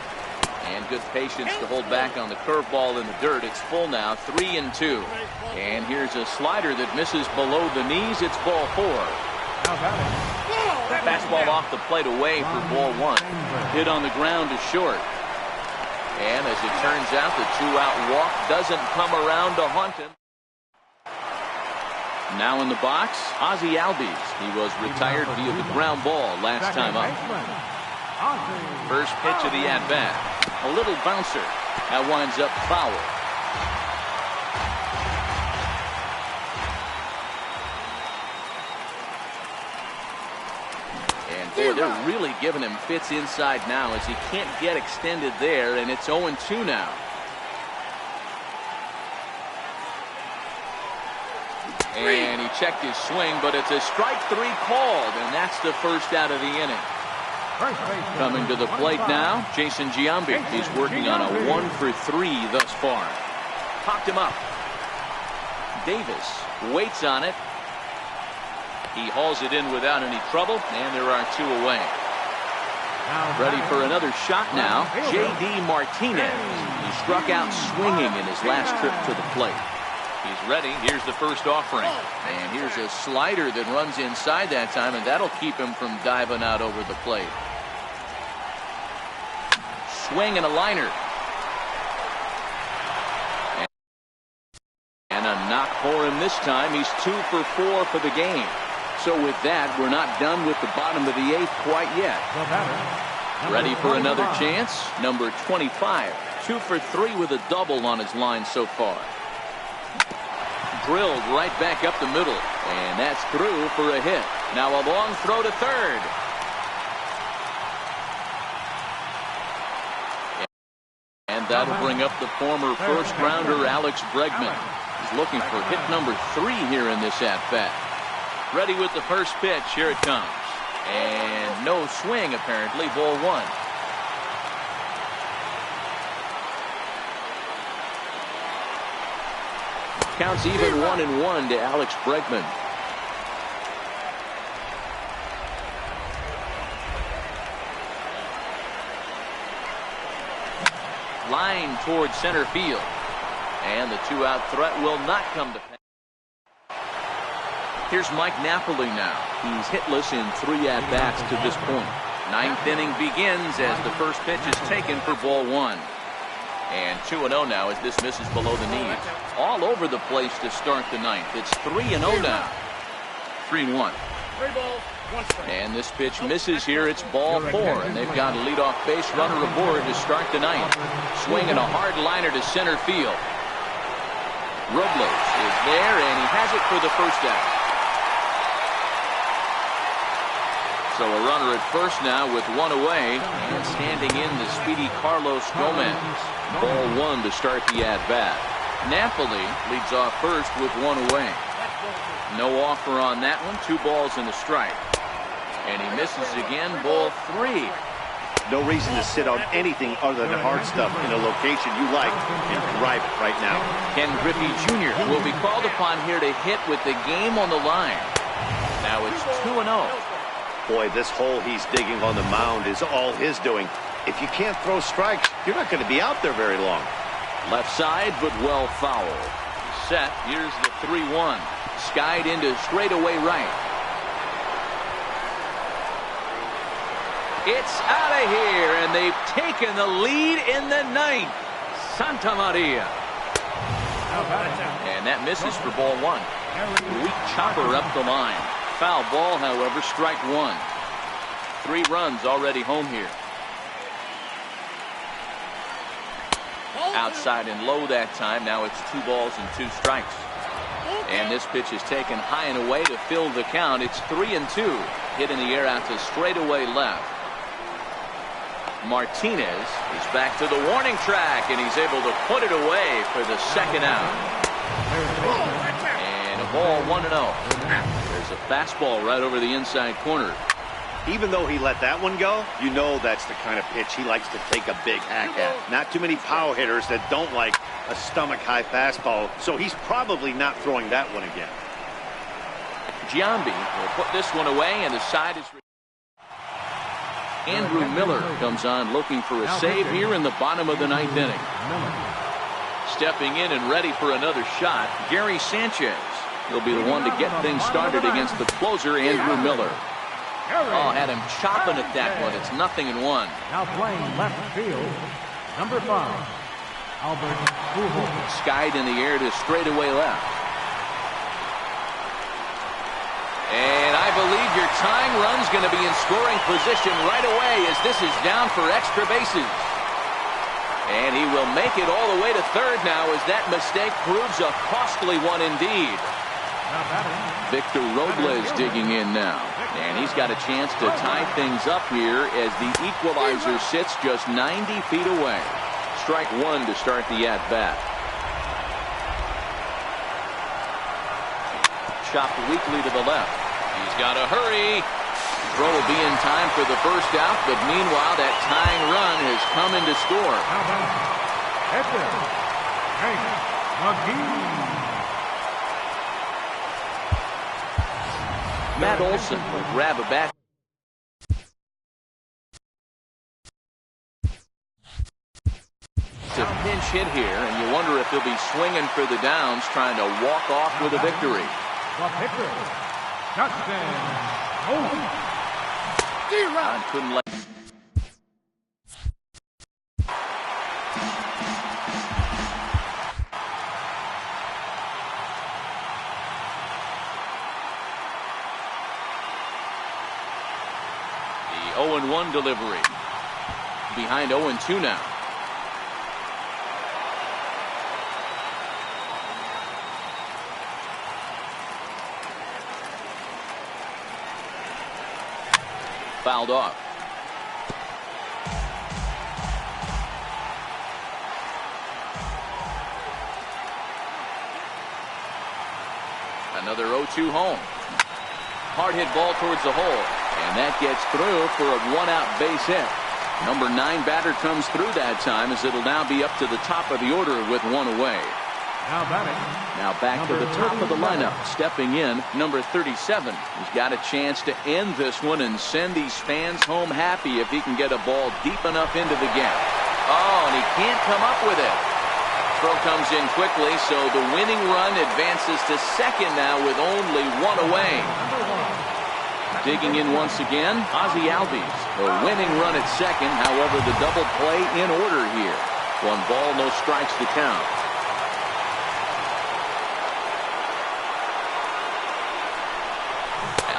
And good patience to hold back on the curveball in the dirt. It's full now. 3-2. And here's a slider that misses below the knees. It's ball 4. Fastball off the plate away for ball 1. Hit on the ground to short. And as it turns out, the 2-out walk doesn't come around to haunt him. Now in the box, Ozzie Albies. He was retired via the ground ball last time up. First pitch of the at-bat. A little bouncer. That winds up foul. And boy, they're really giving him fits inside now as he can't get extended there, and it's 0-2 now. And he checked his swing, but it's a strike 3 called, and that's the first out of the inning. Coming to the plate now, Jason Giambi. He's working on a 1-for-3 thus far. Popped him up. Davis waits on it. He hauls it in without any trouble, and there are 2 away. Ready for another shot now, J.D. Martinez. He struck out swinging in his last trip to the plate. He's ready. Here's the first offering. And here's a slider that runs inside that time, and that'll keep him from diving out over the plate. Swing and a liner. And a knock for him this time. He's 2 for 4 for the game. So with that, we're not done with the bottom of the 8th quite yet. Ready for another chance. Number 25. 2 for 3 with a double on his line so far. Drilled right back up the middle, and that's through for a hit. Now a long throw to third. And that'll bring up the former first rounder Alex Bregman. He's looking for hit number 3 here in this at-bat. Ready with the first pitch. Here it comes. And no swing apparently. Ball 1. Counts even 1-1 to Alex Bregman. Line towards center field. And the 2-out threat will not come to pass. Here's Mike Napoli now. He's hitless in 3 at-bats to this point. 9th inning begins as the first pitch is taken for ball 1. And 2-0 now as this misses below the knees. All over the place to start the 9th. It's 3-0 now. 3-1. And this pitch misses here. It's ball 4. And they've got a leadoff base runner aboard to start the 9th. Swinging a hard liner to center field. Robles is there, and he has it for the first out. So a runner at first now with 1 away, and standing in the speedy Carlos Gomez. Ball 1 to start the at-bat. Napoli leads off first with 1 away. No offer on that one. 2 balls and a strike. And he misses again. Ball 3.
No reason to sit on anything other than hard stuff in a location you like and drive it right now.
Ken Griffey Jr. will be called upon here to hit with the game on the line. Now it's 2-0.
Boy, this hole he's digging on the mound is all his doing. If you can't throw strikes, you're not going to be out there very long.
Left side, but well fouled. Set. Here's the 3-1. Skied into straightaway right. It's out of here, and they've taken the lead in the 9th. Santa Maria. And that misses for ball 1. Weak chopper up the line. Foul ball, however, strike 1. 3 runs already home here. Outside and low that time. Now it's 2 balls and 2 strikes. And this pitch is taken high and away to fill the count. It's 3-2. Hit in the air out to straightaway left. Martinez is back to the warning track, and he's able to put it away for the second out. And a ball 1-0. There's a fastball right over the inside corner.
Even though he let that one go, you know that's the kind of pitch he likes to take a big hack at. Not too many power hitters that don't like a stomach-high fastball, so he's probably not throwing that one again.
Giambi will put this one away, and the side is... Andrew Miller comes on looking for a save here in the bottom of the ninth inning. Stepping in and ready for another shot, Gary Sanchez. He'll be the one to get things started against the closer, Andrew Miller. Oh, had him chopping at that one. It's 0-1.
Now playing left field, number 5, Albert Pujols.
Skied in the air to straightaway left. And I believe your tying run's going to be in scoring position right away as this is down for extra bases. And he will make it all the way to third now as that mistake proves a costly one indeed. Victor Robles digging in now. And he's got a chance to tie things up here as the equalizer sits just 90 feet away. Strike one to start the at-bat. Chopped weakly to the left. He's got to hurry. Throw will be in time for the first out, but meanwhile that tying run has come in to score. Matt Olson will grab a bat. It's a pinch hit here, and you wonder if he'll be swinging for the downs, trying to walk off with a victory. Ron couldn't let. The 0-1 delivery. Behind 0-2 now. Fouled off. Another 0-2 home. Hard hit ball towards the hole. And that gets through for a one-out base hit. Number 9 batter comes through that time as it'll now be up to the top of the order with one away. Now back to the top of the lineup. Stepping in, number 37. He's got a chance to end this one and send these fans home happy if he can get a ball deep enough into the gap. Oh, and he can't come up with it. Throw comes in quickly, so the winning run advances to second now with only one away. Digging in once again, Ozzie Albies. The winning run at second, however, the double play in order here. 1 ball, no strikes to count.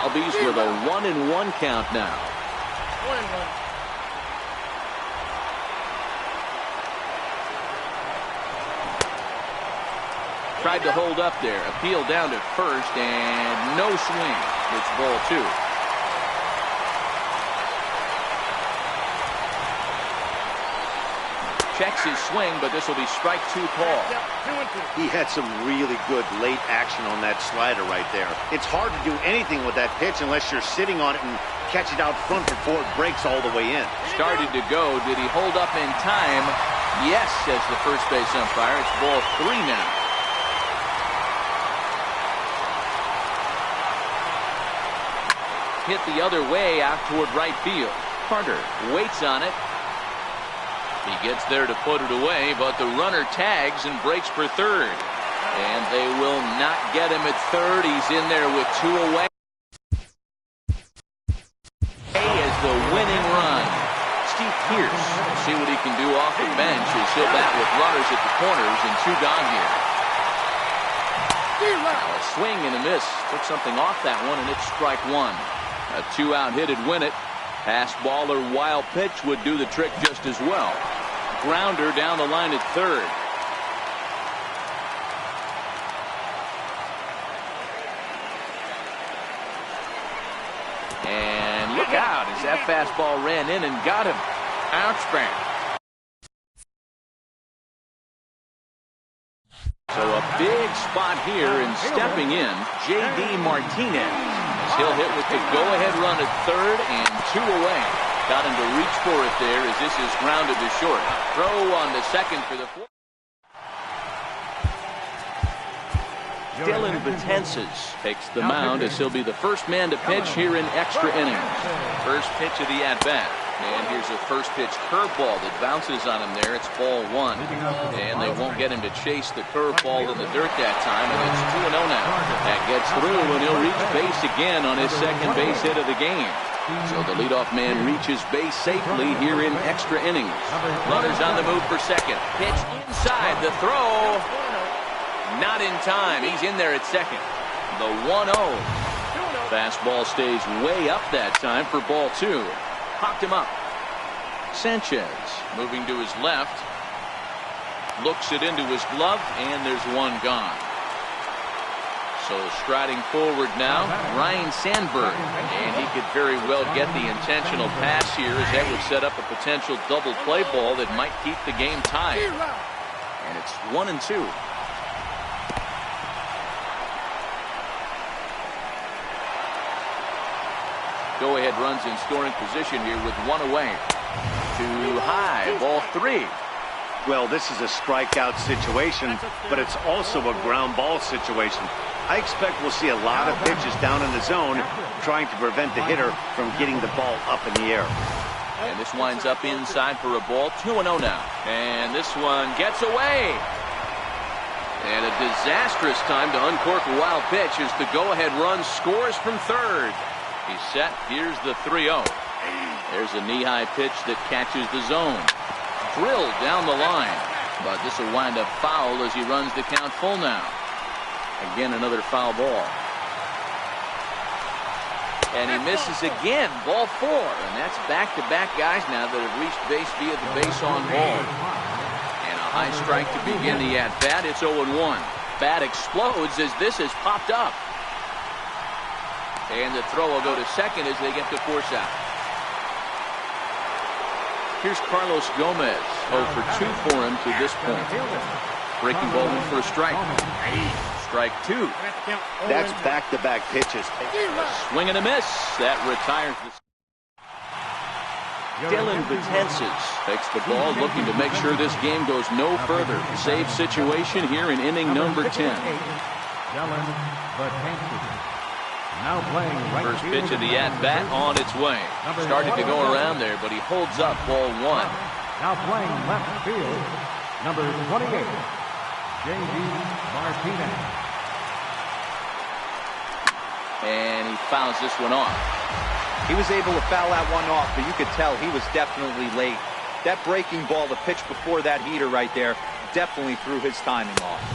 Albies with a 1-1 count now.
1-1.
Tried to hold up there. Appeal down to first and no swing. It's ball 2. Checks his swing, but this will be strike 2 call.
He had some really good late action on that slider right there. It's hard to do anything with that pitch unless you're sitting on it and catch it out front before it breaks all the way in.
Started to go. Did he hold up in time? Yes, says the first base umpire. It's ball 3 now. Hit the other way out toward right field. Carter waits on it. He gets there to put it away, but the runner tags and breaks for third. And they will not get him at third. He's in there with 2 away. As the winning run. Steve Pierce, see what he can do off the bench as he'll bat with runners at the corners and 2 gone here. A swing and a miss. Took something off that one, and it's strike 1. A 2-out hit'd win it. Pass ball or wild pitch would do the trick just as well. Grounder down the line at third. And look out as that fastball ran in and got him. Outspan. So a big spot here, and stepping in, J.D. Martinez. He'll hit with the go-ahead run at third and 2 away. Got him to reach for it there as this is grounded to short. Throw on the second for the fourth. Dylan Betances takes the mound as he'll be the first man to pitch here in extra innings. First pitch of the at-bat. And here's a first pitch curveball that bounces on him there. It's ball 1. And they won't get him to chase the curveball in the dirt that time. And it's 2-0 now. That gets through, and he'll reach base again on his second base hit of the game. So the leadoff man reaches base safely here in extra innings. Runners on the move for second. Pitch inside. The throw. Not in time. He's in there at second. The 1-0. Fastball stays way up that time for ball 2. Popped him up. Sanchez moving to his left. Looks it into his glove, and there's one gone. So striding forward now, Ryan Sandberg. And he could very well get the intentional pass here, as that would set up a potential double play ball that might keep the game tied. And it's 1-2. Go-ahead runs in scoring position here with 1 away. Too high, ball 3.
Well, this is a strikeout situation, but it's also a ground ball situation. I expect we'll see a lot of pitches down in the zone trying to prevent the hitter from getting the ball up in the air.
And this winds up inside for a ball. 2-0 now. And this one gets away. And a disastrous time to uncork a wild pitch as the go-ahead run scores from third. He's set. Here's the 3-0. There's a knee-high pitch that catches the zone. Drilled down the line. But this will wind up foul as he runs the count full now. Again, another foul ball. And he misses again. Ball 4. And that's back-to-back guys now that have reached base via the base on ball. And a high strike to begin the at-bat. It's 0-1. Bat explodes as this has popped up. And the throw will go to second as they get the force out. Here's Carlos Gomez. 0 for 2 for him to this point. Breaking ball in for a strike. Strike 2.
That's back-to-back pitches.
A swing and a miss. That retires the... Dylan Betances takes the ball, looking to make sure this game goes no further. Save situation here in inning number 10.
Dylan Betances. Now playing right
First pitch of the at-bat on its way. Started to go around there, but he holds up ball 1.
Now playing left field, number 28, J.D. Martinez.
And he fouls this one off.
He was able to foul that one off, but you could tell he was definitely late. That breaking ball, the pitch before that heater right there, definitely threw his timing off.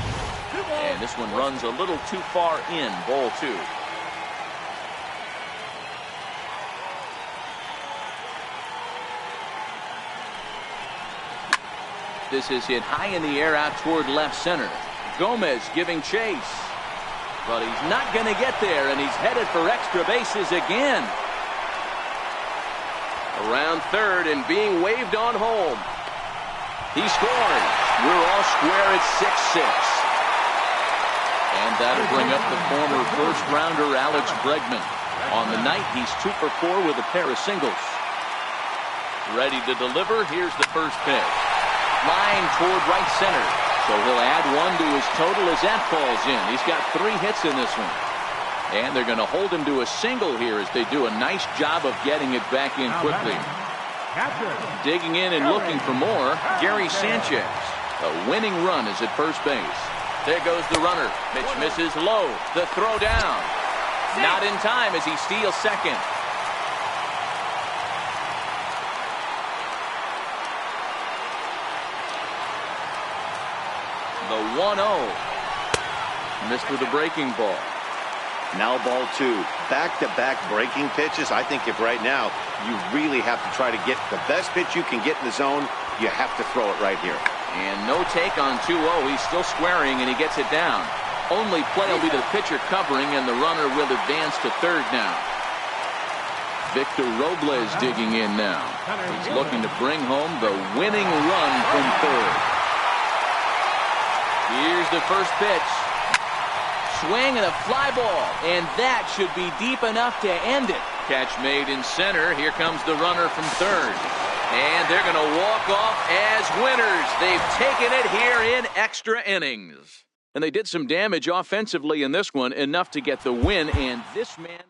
And this one runs a little too far in, ball 2. This is hit high in the air out toward left center. Gomez giving chase. But he's not going to get there, and he's headed for extra bases again. Around third and being waved on home. He scores. We're all square at 6-6. And that'll bring up the former first-rounder Alex Bregman. On the night, he's 2 for 4 with a pair of singles. Ready to deliver. Here's the first pitch. Line toward right center. So he'll add 1 to his total as that falls in. He's got 3 hits in this one. And they're going to hold him to a single here as they do a nice job of getting it back in quickly. Digging in and looking for more, Gary Sanchez. A winning run is at first base. There goes the runner. Pitch misses low. The throw down. Not in time as he steals second. The 1-0. Missed with a breaking ball.
Now ball 2. Back-to-back breaking pitches. I think if right now you really have to try to get the best pitch you can get in the zone, you have to throw it right here.
And no take on 2-0. He's still squaring, and he gets it down. Only play will be the pitcher covering, and the runner will advance to third now. Victor Robles digging in now. He's looking to bring home the winning run from third. Here's the first pitch. Swing and a fly ball, and that should be deep enough to end it. Catch made in center. Here comes the runner from third. And they're going to walk off as winners. They've taken it here in extra innings. And they did some damage offensively in this one, enough to get the win, and this man...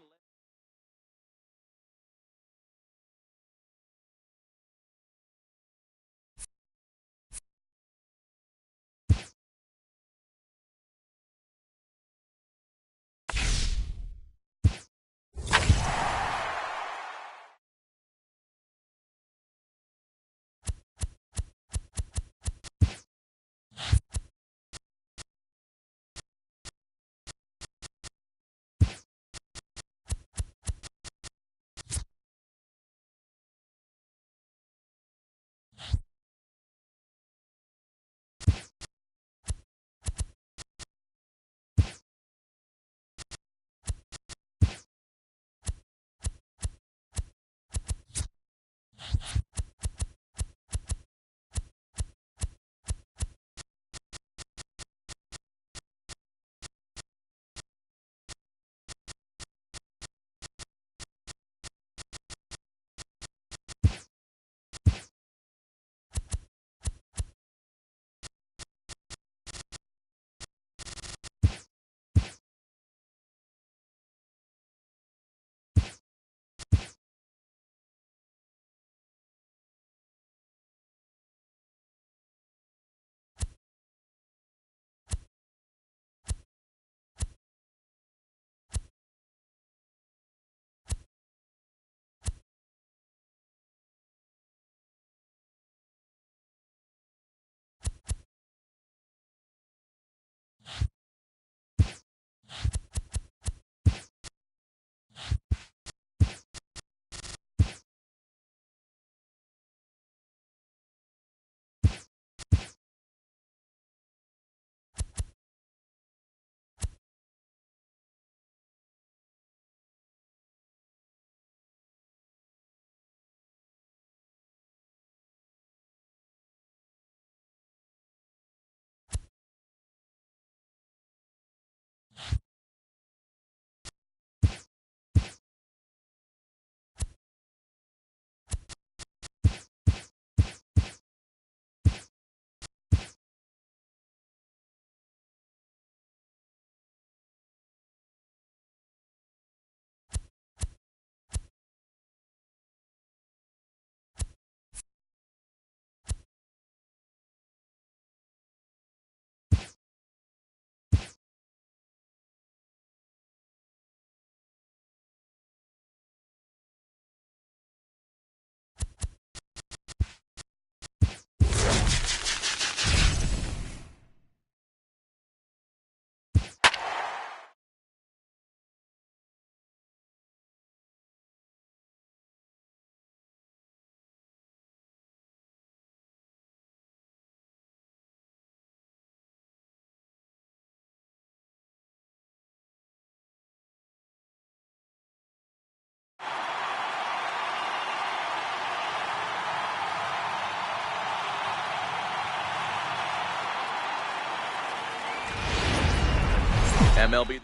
MLB.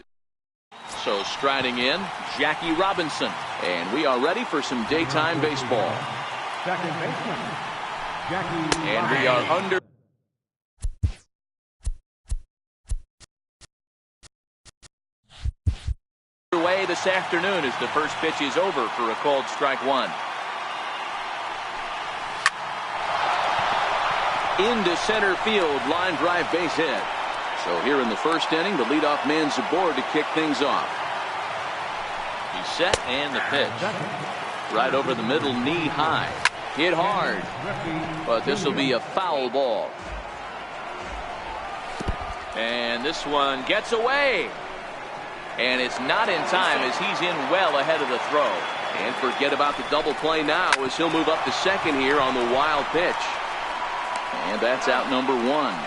So striding in, Jackie Robinson. And we are ready for some daytime baseball.
Second baseman, Jackie
And we are under. Way this afternoon as the first pitch is over for a called strike one. Into center field, line drive base hit. So here in the first inning, the leadoff man's aboard to kick things off. He's set and the pitch. Right over the middle, knee high. Hit hard, but this will be a foul ball. And this one gets away. And it's not in time as he's in well ahead of the throw. And forget about the double play now as he'll move up to second here on the wild pitch. And that's out number one.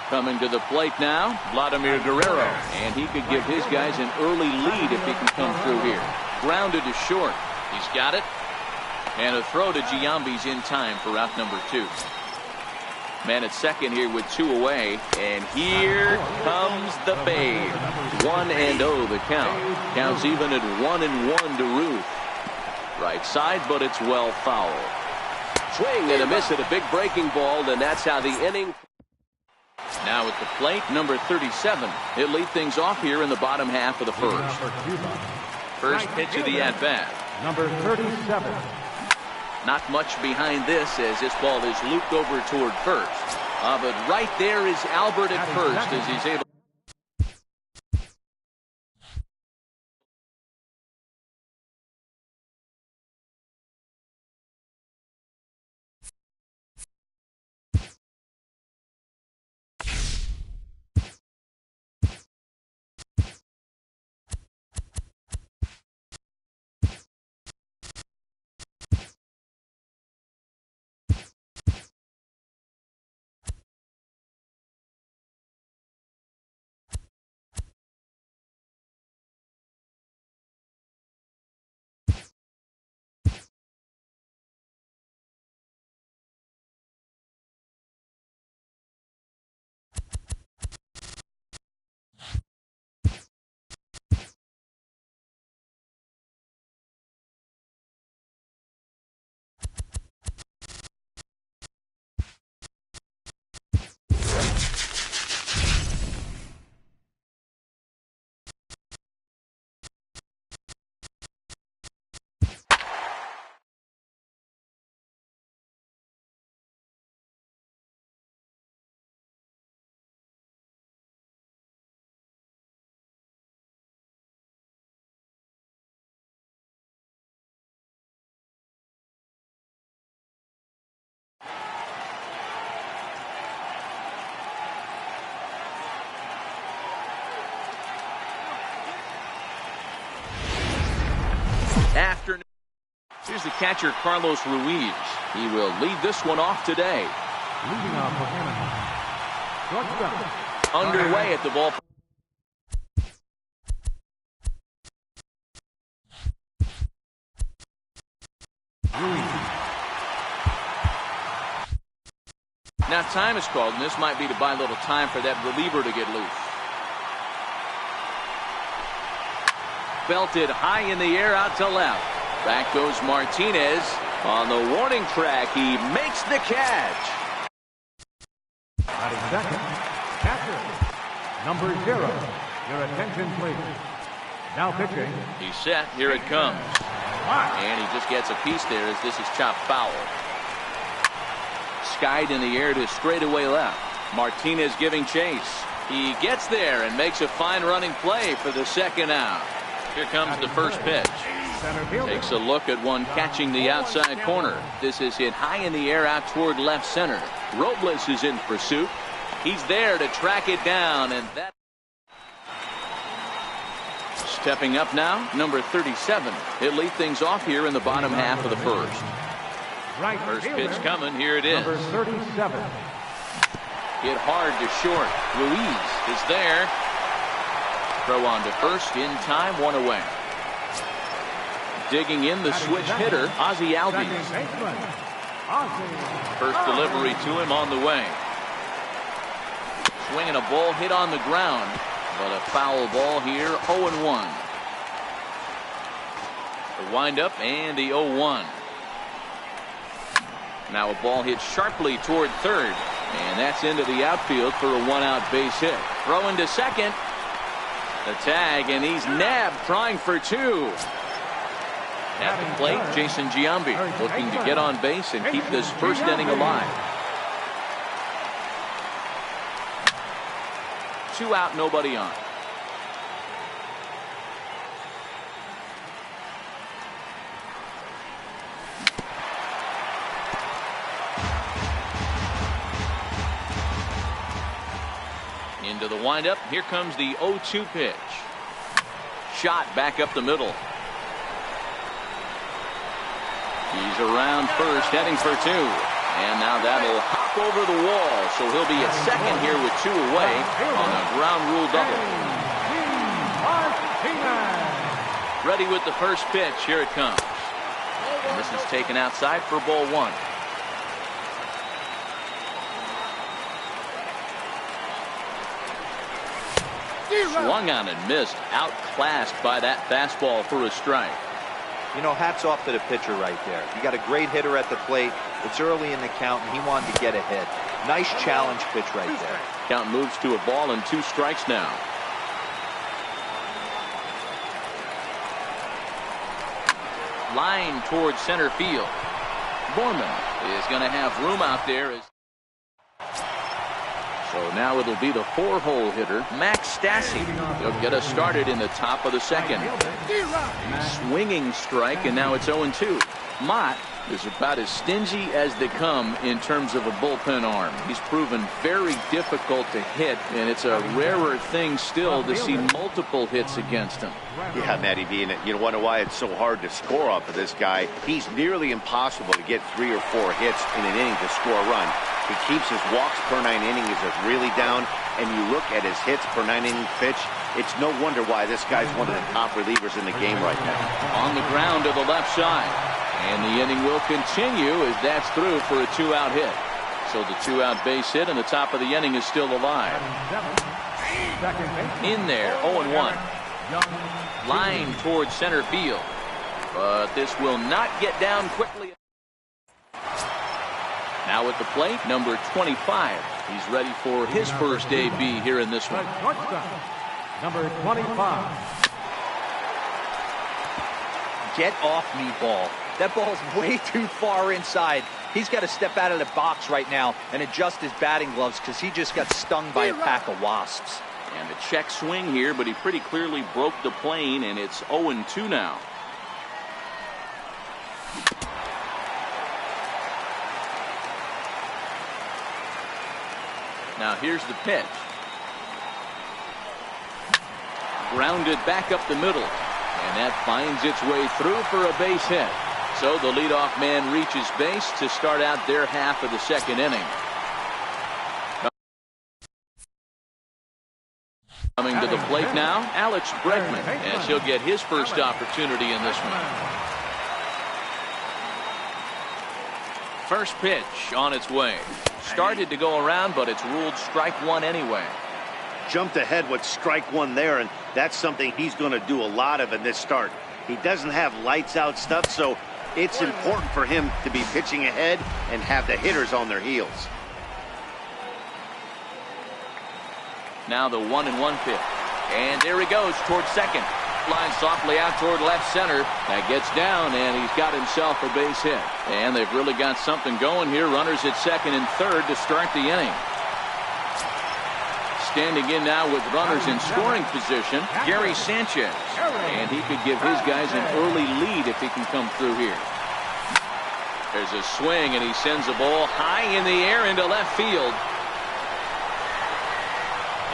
Coming to the plate now, Vladimir Guerrero. And he could give his guys an early lead if he can come through here. Grounded to short. He's got it. And a throw to Giambi's in time for out number two. Man at second here with two away. And here comes the fade. 1-0 the count. Counts even at 1-1 to Ruth. Right side, but it's well foul. Swing and a miss at a big breaking ball, and that's how the inning. Now at the plate, number 37. He'll lead things off here in the bottom half of the first. First pitch of the at-bat.
Number 37.
Not much behind this as this ball is looped over toward first. But right there is Albert at first as he's able. Afternoon. Here's the catcher, Carlos Ruiz. He will lead this one off today.
Leading off for Anaheim. Shortstop.
Underway at the ball. Now time is called, and this might be to buy a little time for that reliever to get loose. Belted high in the air out to left. Back goes Martinez. On the warning track, he makes the catch.
Batting second, catcher, number 0. Your attention, please. Now pitching.
He's set. Here it comes. And he just gets a piece there as this is chopped foul. Skied in the air to straightaway left. Martinez giving chase. He gets there and makes a fine running play for the second out. Here comes the first pitch. Takes a look at one catching the outside corner. This is hit high in the air out toward left center. Robles is in pursuit. He's there to track it down, and that. Stepping up now, number 37. He'll lead things off here in the bottom half of the first. First pitch coming. Here it is.
Number 37.
Hit hard to short. Ruiz is there. Throw on to first in time, one away. Digging in the switch hitter, Ozzie Albies. First delivery to him on the way. Swinging a ball hit on the ground, but a foul ball here. 0-1. The windup and the 0-1. Now a ball hit sharply toward third, and that's into the outfield for a one-out base hit. Throwing to second. The tag, and he's nabbed, trying for two. At the plate, Jason Giambi looking to get on base and keep this first inning alive. 2 out, nobody on. Into the windup. Here comes the 0-2 pitch. Shot back up the middle. He's around first, heading for two. And now that'll hop over the wall. So he'll be at second here with 2 away on a ground rule double. Ready with the first pitch. Here it comes. And this is taken outside for ball 1. Swung on and missed. Outclassed by that fastball for a strike.
You know, hats off to the pitcher right there. You got a great hitter at the plate. It's early in the count, and he wanted to get ahead. Nice challenge pitch right there.
Count moves to a ball and 2 strikes now. Line towards center field. Borman is going to have room out there. So now it'll be the 4-hole hitter, Max Stassi. He'll get us started in the top of the second. Swinging strike, and now it's 0-2. Mott is about as stingy as they come in terms of a bullpen arm. He's proven very difficult to hit, and it's a rarer thing still to see multiple hits against him.
Yeah, Matty V, and you wonder why it's so hard to score off of this guy. He's nearly impossible to get 3 or 4 hits in an inning to score a run. He keeps his walks per 9 innings is really down, and you look at his hits per 9 inning pitch, it's no wonder why this guy's one of the top relievers in the game right now.
On the ground to the left side, and the inning will continue as that's through for a 2-out hit. So the 2-out base hit and the top of the inning is still alive. In there, 0-1. Line towards center field, but this will not get down quickly. Now at the plate, number 25. He's ready for his first AB here in this one.
Number 25.
Get off me, ball. That ball's way too far inside. He's got to step out of the box right now and adjust his batting gloves because he just got stung by a pack of wasps.
And a check swing here, but he pretty clearly broke the plane, and it's 0-2 now. Now here's the pitch. Grounded back up the middle, and that finds its way through for a base hit. So the leadoff man reaches base to start out their half of the second inning. Coming to the plate now, Alex Bregman, as he'll get his first opportunity in this one. First pitch on its way. Started to go around, but it's ruled strike 1 anyway.
Jumped ahead with strike 1 there, and that's something he's going to do a lot of in this start. He doesn't have lights out stuff, so it's important for him to be pitching ahead and have the hitters on their heels.
Now the 1-1 pitch, and there he goes towards second. Line softly out toward left center. That gets down, and he's got himself a base hit. And they've really got something going here. Runners at second and third to start the inning. Standing in now with runners in scoring position, Gary Sanchez. And he could give his guys an early lead if he can come through here. There's a swing, and he sends the ball high in the air into left field.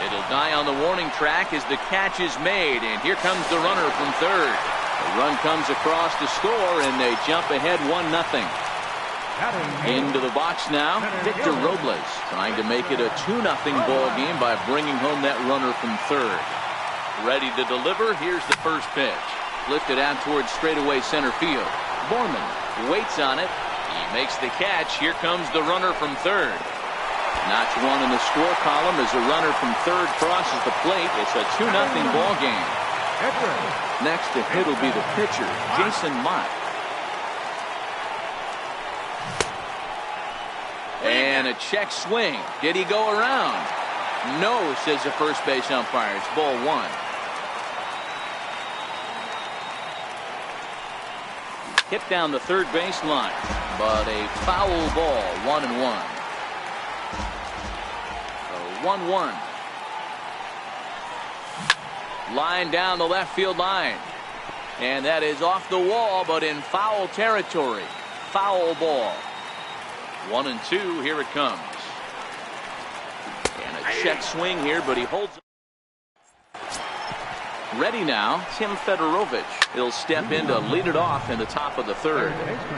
It'll die on the warning track as the catch is made, and here comes the runner from third. The run comes across to score, and they jump ahead 1-0. Into the box now, Victor Robles trying to make it a 2-0 ball game by bringing home that runner from third. Ready to deliver. Here's the first pitch. Lifted out towards straightaway center field. Borman waits on it. He makes the catch. Here comes the runner from third. Notch one in the score column as a runner from third crosses the plate. It's a 2-0 ball game. Next to hit will be the pitcher, Jason Mott. And a check swing. Did he go around? No, says the first base umpire. It's ball one. Hit down the third base line, but a foul ball, 1-1. So 1-1. Line down the left field line. And that is off the wall, but in foul territory. Foul ball. 1-2. Here it comes. And a check swing here, but he holds. Ready now, Tim Fedorovich. He'll step in to lead it off in the top of the third.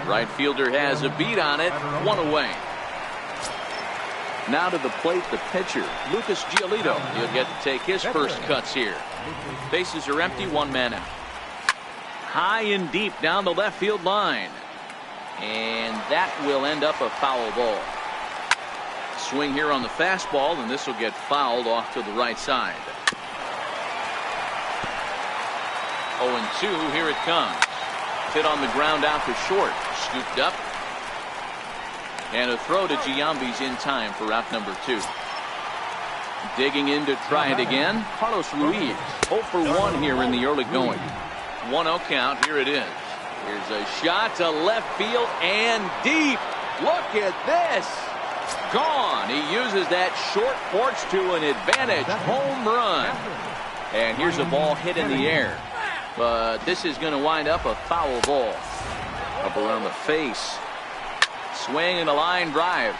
Right fielder has a beat on it. 1 away. Now to the plate, the pitcher, Lucas Giolito. He'll get to take his first cuts here. Bases are empty, 1 man out. High and deep down the left field line. And that will end up a foul ball. Swing here on the fastball, and this will get fouled off to the right side. 0-2. Here it comes. Hit on the ground out to short. Scooped up. And a throw to Giambi's in time for out number 2. Digging in to try it again. Carlos Ruiz. 0 for 1 here in the early going. 1-0 count. Here it is. Here's a shot to left field and deep. Look at this. Gone. He uses that short porch to an advantage. Home run. And here's a ball hit in the air. But this is going to wind up a foul ball. Up around the face. Swing and a line drive.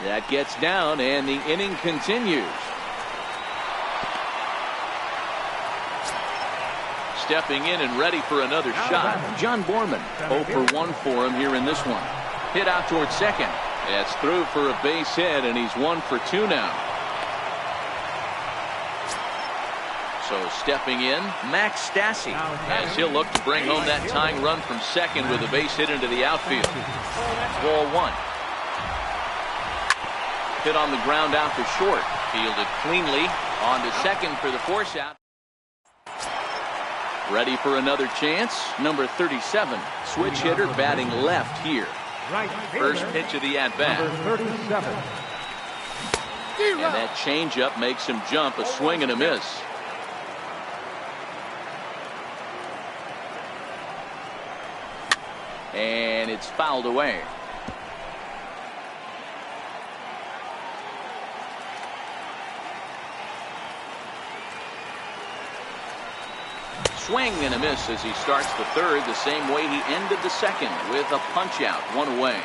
That gets down, and the inning continues. Stepping in and ready for another shot, John Borman. 0 for 1 for him here in this one. Hit out towards second. That's through for a base hit, and he's 1 for 2 now. So stepping in, Max Stassi, as he'll look to bring home that tying run from second with a base hit into the outfield. Ball 1. Hit on the ground out to short. Fielded cleanly. On to second for the force out. Ready for another chance. Number 37. Switch hitter batting left here. First pitch of the at-bat. And that changeup makes him jump. A swing and a miss. And it's fouled away. Swing and a miss as he starts the third the same way he ended the second with a punch out, 1 away.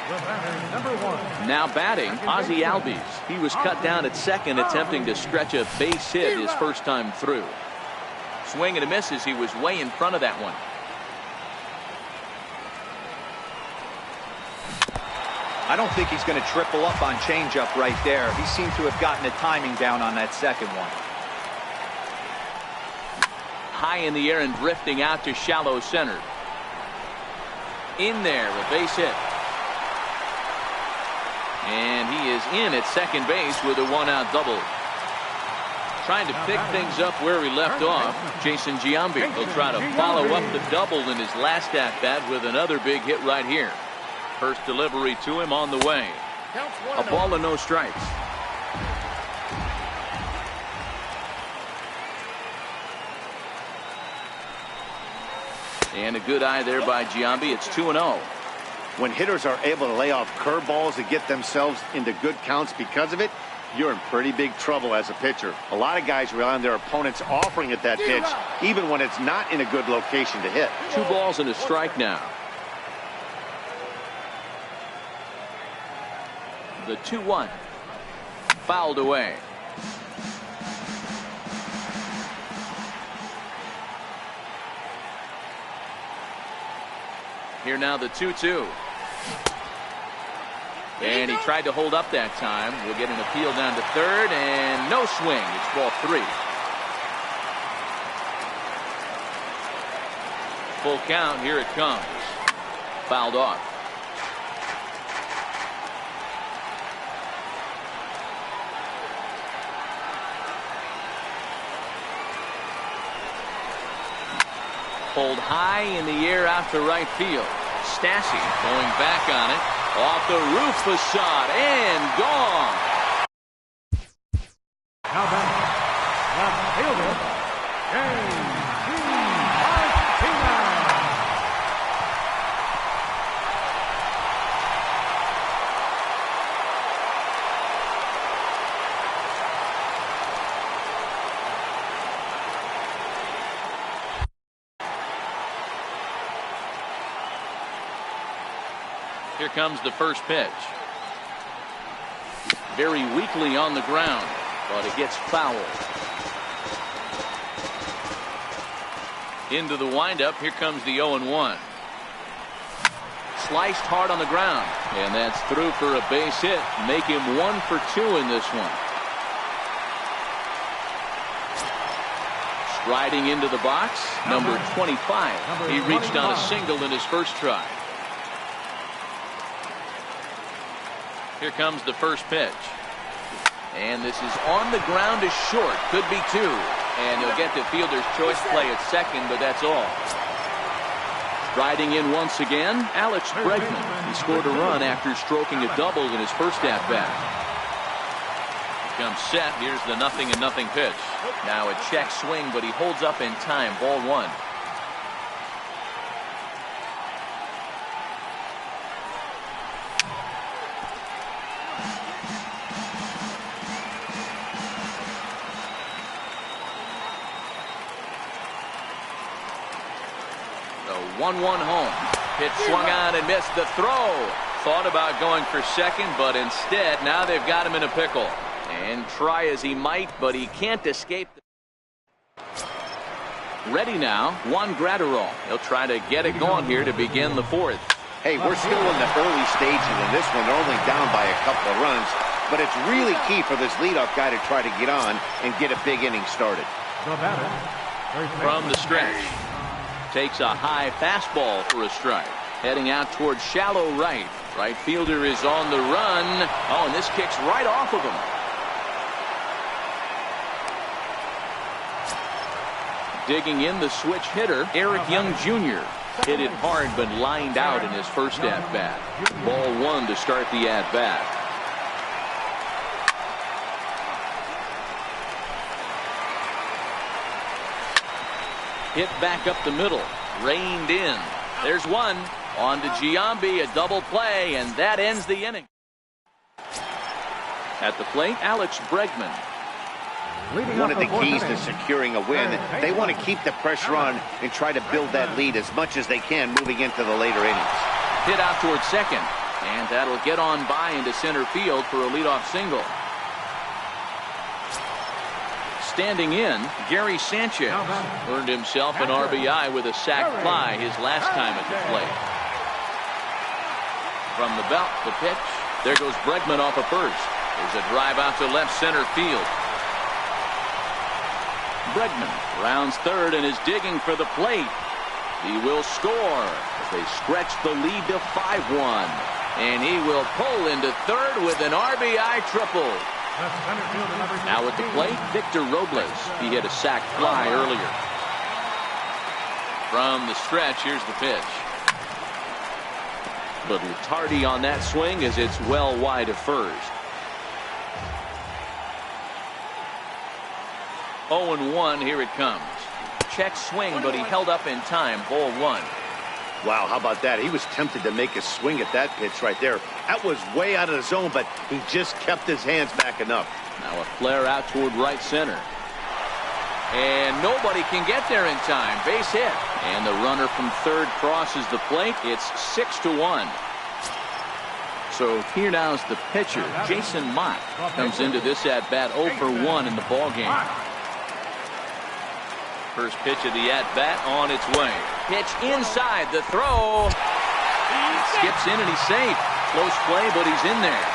Now batting, Ozzie Albies. He was cut down at second attempting to stretch a base hit his first time through. Swing and a miss as he was way in front of that one.
I don't think he's going to triple up on changeup right there. He seemed to have gotten the timing down on that second one.
High in the air and drifting out to shallow center. In there, a base hit. And he is in at second base with a 1-out double. Trying to pick things up where he left off, Jason Giambi. He'll try to follow up the double in his last at-bat with another big hit right here. First delivery to him on the way. A ball and no strikes. And a good eye there by Giambi. It's 2-0.
When hitters are able to lay off curveballs and get themselves into good counts because of it, you're in pretty big trouble as a pitcher. A lot of guys rely on their opponents offering at that pitch, even when it's not in a good location to hit.
2 balls and a strike now. The 2-1. Fouled away. Here now the 2-2. And he tried to hold up that time. We'll get an appeal down to third, and no swing. It's ball 3. Full count. Here it comes. Fouled off. pulled high in the air out to right field. Stassi going back on it. Off the roof facade and gone.
Now back, left fielder, J.C. Martinez.
Here comes the first pitch. Very weakly on the ground, but it gets fouled. Into the windup. Here comes the 0-1. Sliced hard on the ground, and that's through for a base hit. Make him 1 for 2 in this one. Striding into the box, number 25. He reached on a single in his first try. Here comes the first pitch. And this is on the ground is short. Could be 2. And he'll get the fielder's choice play at second, but that's all. Striding in once again, Alex Bregman. He scored a run after stroking a double in his first at-bat. Comes set. Here's the 0-0 pitch. Now a check swing, but he holds up in time. Ball 1. The 1-1 home. Pitch swung on and missed the throw. Thought about going for second, but instead now they've got him in a pickle. And try as he might, but he can't escape. Ready now, Juan Gratterall. He'll try to get it going here to begin the 4th.
Hey, we're still in the early stages in this one. They're only down by a couple of runs, but it's really key for this leadoff guy to try to get on and get a big inning started.
From the stretch. Takes a high fastball for a strike. Heading out towards shallow right. Right fielder is on the run. Oh, and this kicks right off of him. Digging in the switch hitter, Eric Young Jr. Hit it hard but lined out in his first at-bat. Ball 1 to start the at-bat. Hit back up the middle. Reined in. There's one. On to Giambi, a double play, and that ends the inning. At the plate, Alex Bregman.
One of the keys to securing a win, they want to keep the pressure on and try to build that lead as much as they can moving into the later innings.
Hit out towards second, and that'll get on by into center field for a leadoff single. Standing in, Gary Sanchez earned himself an RBI with a sac fly his last time at the plate. From the belt, the pitch. There goes Bregman off of first. There's a drive out to left center field. Bregman rounds third and is digging for the plate. He will score as they stretch the lead to 5-1. And he will pull into third with an RBI triple. Now at the plate, Victor Robles. He hit a sac fly earlier. From the stretch, here's the pitch. Little tardy on that swing as it's well wide of first. 0-1, here it comes. Check swing, but he held up in time. Ball 1.
Wow, how about that? He was tempted to make a swing at that pitch right there. That was way out of the zone, but he just kept his hands back enough.
Now a flare out toward right center. And nobody can get there in time. Base hit. And the runner from third crosses the plate. It's 6-1. So here now is the pitcher, Jason Mott. Comes into this at-bat 0 for 1 in the ballgame. First pitch of the at-bat on its way. Pitch inside, the throw. Skips in and he's safe. Close play, but he's in there.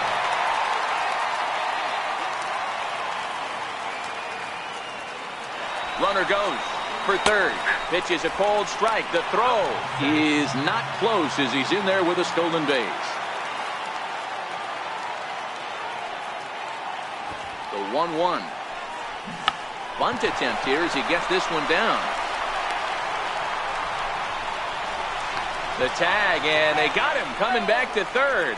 Runner goes for third. Pitch is a cold strike. The throw is not close as he's in there with a stolen base. The 1-1. Bunt attempt here as he gets this one down. The tag, and they got him coming back to third.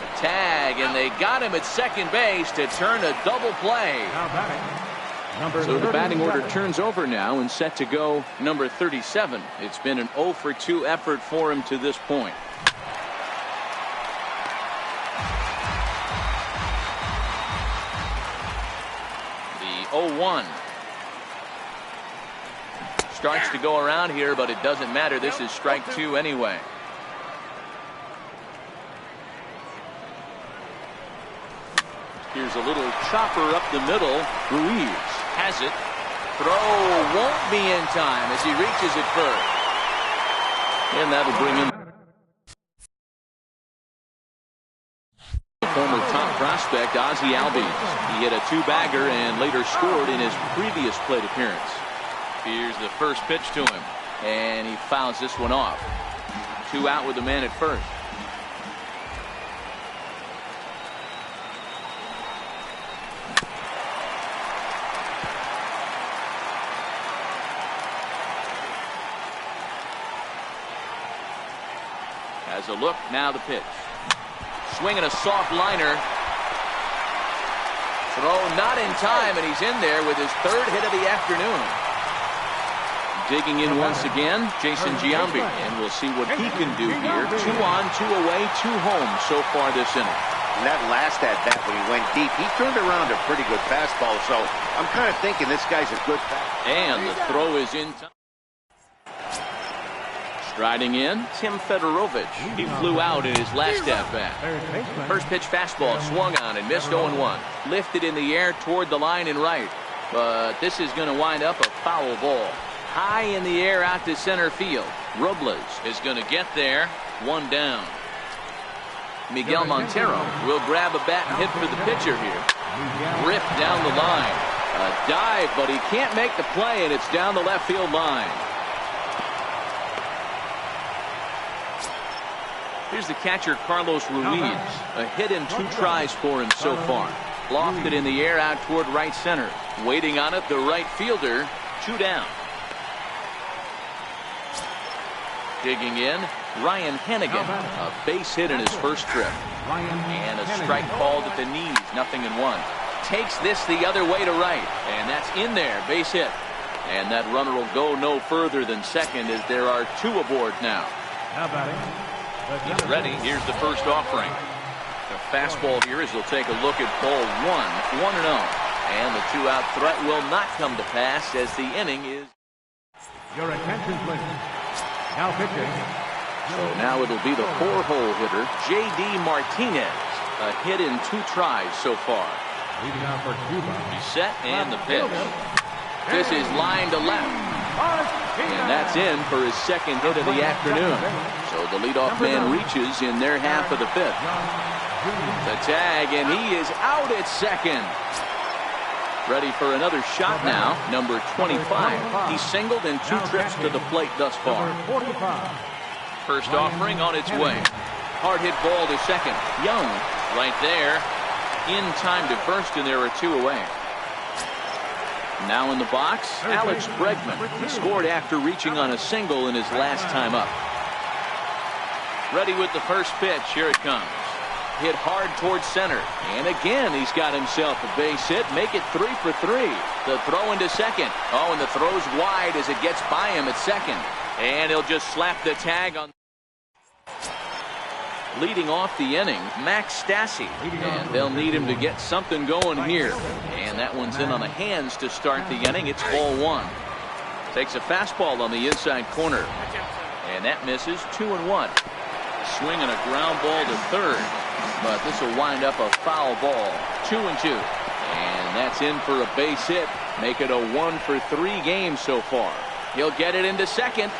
The tag, and they got him at second base to turn a double play.
Now batting,
So the batting order turns over now and set to go number 37. It's been an 0 for 2 effort for him to this point. The 0-1 starts to go around here, but it doesn't matter. This is strike 2 anyway. Here's a little chopper up the middle. Ruiz has it. Throw won't be in time as he reaches it first. And that'll bring him. Former top prospect Ozzie Albies. He hit a 2-bagger and later scored in his previous plate appearance. Here's the first pitch to him, and he fouls this one off. 2 out with the man at first. Has a look, now the pitch. Swinging a soft liner. Throw not in time, and he's in there with his 3rd hit of the afternoon. Digging in once again, Jason Giambi, and we'll see what he can do here. 2 on, 2 away, 2 home so far this inning.
And that last at bat when he went deep, he turned around a pretty good fastball, so I'm kind of thinking this guy's a good fastball.
And the throw is in time. Striding in, Tim Fedorovich. He flew out in his last at-bat. First pitch fastball swung on and missed 0-1. Lifted in the air toward the line and right. But this is going to wind up a foul ball. High in the air out to center field. Robles is going to get there. 1 down. Miguel Montero will grab a bat and hit for the pitcher here. Ripped down the line. A dive, but he can't make the play, and it's down the left field line. Here's the catcher, Carlos Ruiz. A hit in 2 tries for him so far. Lofted in the air out toward right center. Waiting on it, the right fielder. 2 down. Digging in, Ryan Hennigan. A base hit in his first trip. And a strike called at the knees. 0-1. Takes this the other way to right. And that's in there. Base hit. And that runner will go no further than second as there are 2 aboard now.
now batting.
He's ready. Here's the first offering. The fastball here as he'll take a look at ball 1, 1-0. And the 2-out threat will not come to pass as the inning is.
Your attention, please. Now pitching.
So now it'll be the 4-hole hitter, J.D. Martinez. A hit in 2 tries so far.
Leading out for Cuba.
He's set and the pitch. This is line to left. And that's in for his second hit of the afternoon. So the leadoff man reaches in their half of the 5th. The tag, and he is out at second. Ready for another shot now, number 25. He's singled in 2 trips to the plate thus far. First offering on its way. Hard hit ball to second. Young right there. In time to first, and there are 2 away. Now in the box, Alex Bregman. He scored after reaching on a single in his last time up. Ready with the first pitch. Here it comes. Hit hard towards center. And again, he's got himself a base hit. Make it 3 for 3. The throw into second. Oh, and the throw's wide as it gets by him at second. And he'll just slap the tag on. Leading off the inning, Max Stassi. And they'll need him to get something going here. And that one's in on the hands to start the inning. It's ball 1. Takes a fastball on the inside corner. And that misses. 2-1. Swinging a ground ball to third. But this will wind up a foul ball. 2-2. And that's in for a base hit. Make it a 1 for 3 game so far. He'll get it into second.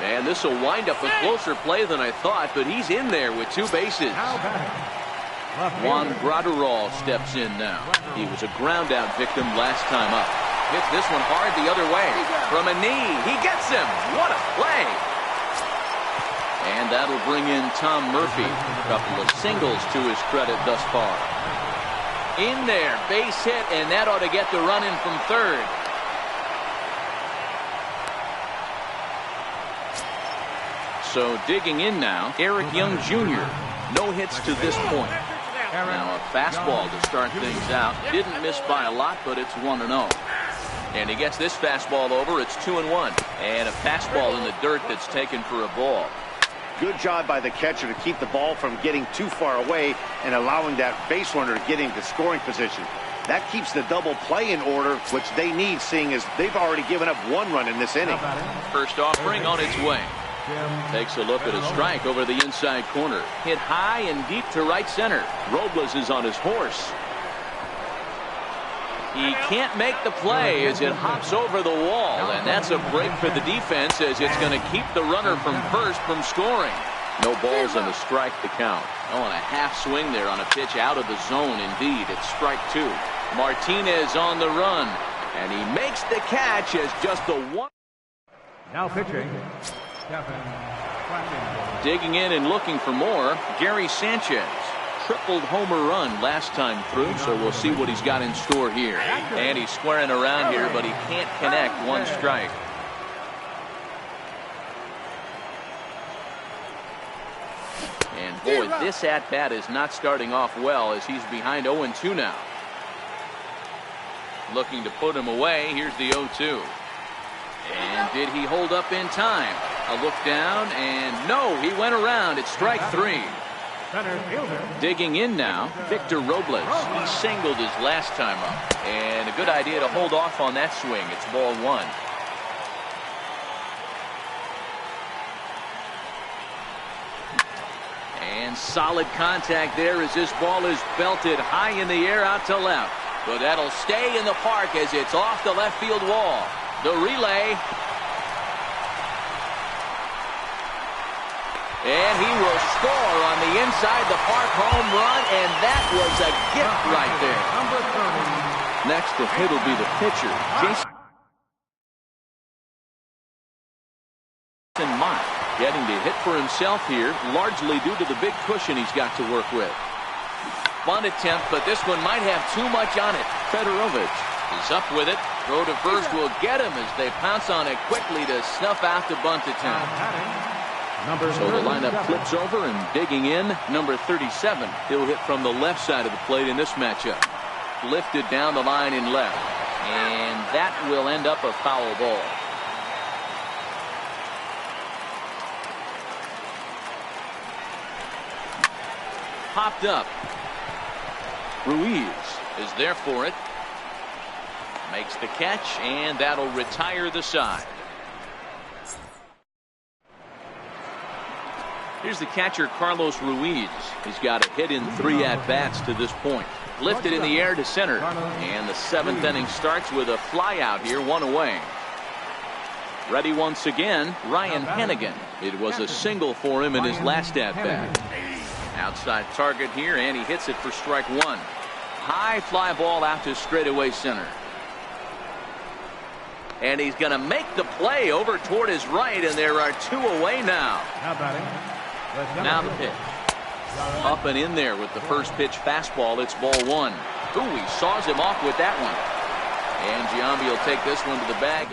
And this will wind up a closer play than I thought, but he's in there with 2 bases. Juan Graterol steps in now. He was a ground out victim last time up. Hits this one hard the other way. From a knee, he gets him. What a play. And that'll bring in Tom Murphy. A couple of singles to his credit thus far. In there, base hit, and that ought to get the run in from third. So digging in now, Eric Young Jr. No hits to this point. Now a fastball to start things out. Didn't miss by a lot, but it's 1-0. And he gets this fastball over. It's 2-1. And a fastball in the dirt that's taken for a ball.
Good job by the catcher to keep the ball from getting too far away and allowing that base runner to get into scoring position. That keeps the double play in order, which they need, seeing as they've already given up 1 run in this inning.
First offering on its way. Takes a look at a strike over the inside corner. Hit high and deep to right center. Robles is on his horse. He can't make the play as it hops over the wall, and that's a break for the defense as it's going to keep the runner from first from scoring. No balls and a strike to count. Oh, and a half swing there on a pitch out of the zone. Indeed, it's strike 2. Martinez on the run, and he makes the catch as just the one.
Now pitching.
Digging in and looking for more, Gary Sanchez. Tripled homer run last time through, so we'll see what he's got in store here. And he's squaring around here, but he can't connect. 1 strike. And boy, this at-bat is not starting off well as he's behind 0-2 now. Looking to put him away. Here's the 0-2. And did he hold up in time? A look down, and no, he went around. It's strike 3. Digging in now, Victor Robles. He singled his last time up. And a good idea to hold off on that swing. It's ball 1. And solid contact there as this ball is belted high in the air out to left. But that'll stay in the park as it's off the left field wall. The relay. And he will score on the inside the park home run, and that was a gift right there. Next to hit will be the pitcher, Jason Mott, getting to hit for himself here, largely due to the big cushion he's got to work with. Bunt attempt, but this one might have too much on it. Fedorovich is up with it. Throw to first will get him as they pounce on it quickly to snuff out the bunt attempt. So the lineup flips over, and digging in, number 37. He'll hit from the left side of the plate in this matchup. Lifted down the line in left. And that will end up a foul ball. Popped up. Ruiz is there for it. Makes the catch, and that'll retire the side. Here's the catcher, Carlos Ruiz. He's got a hit in 3 at-bats to this point. Lifted in the air to center. And the 7th inning starts with a fly out here, 1 away. Ready once again, Ryan Hennigan. It was a single for him in his last at-bat. Outside target here, and he hits it for strike 1. High fly ball out to straightaway center. And he's going to make the play over toward his right, and there are 2 away now. Now the pitch. Up and in there with the first pitch fastball. It's ball 1. Ooh, he saws him off with that one. And Giambi will take this one to the bag.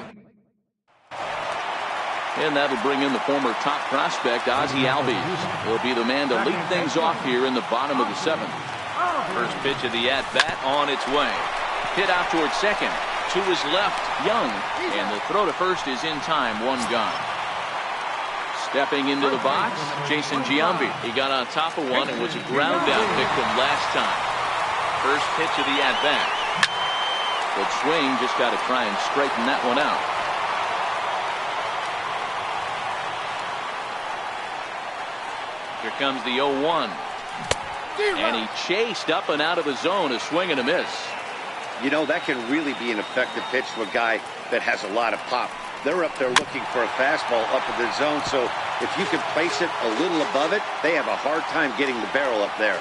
And that'll bring in the former top prospect, Ozzie Albies. He'll be the man to lead things off here in the bottom of the 7th. First pitch of the at-bat on its way. Hit out towards second. To his left, Young. And the throw to first is in time. 1 gone. Stepping into the box, Jason Giambi. He got on top of one and was a ground down victim last time. First pitch of the at-bat. Good swing, just got to try and straighten that one out. Here comes the 0-1. And he chased up and out of the zone, a swing and a miss.
You know, that can really be an effective pitch to a guy that has a lot of pop. They're up there looking for a fastball up in the zone, so if you can place it a little above it, they have a hard time getting the barrel up there.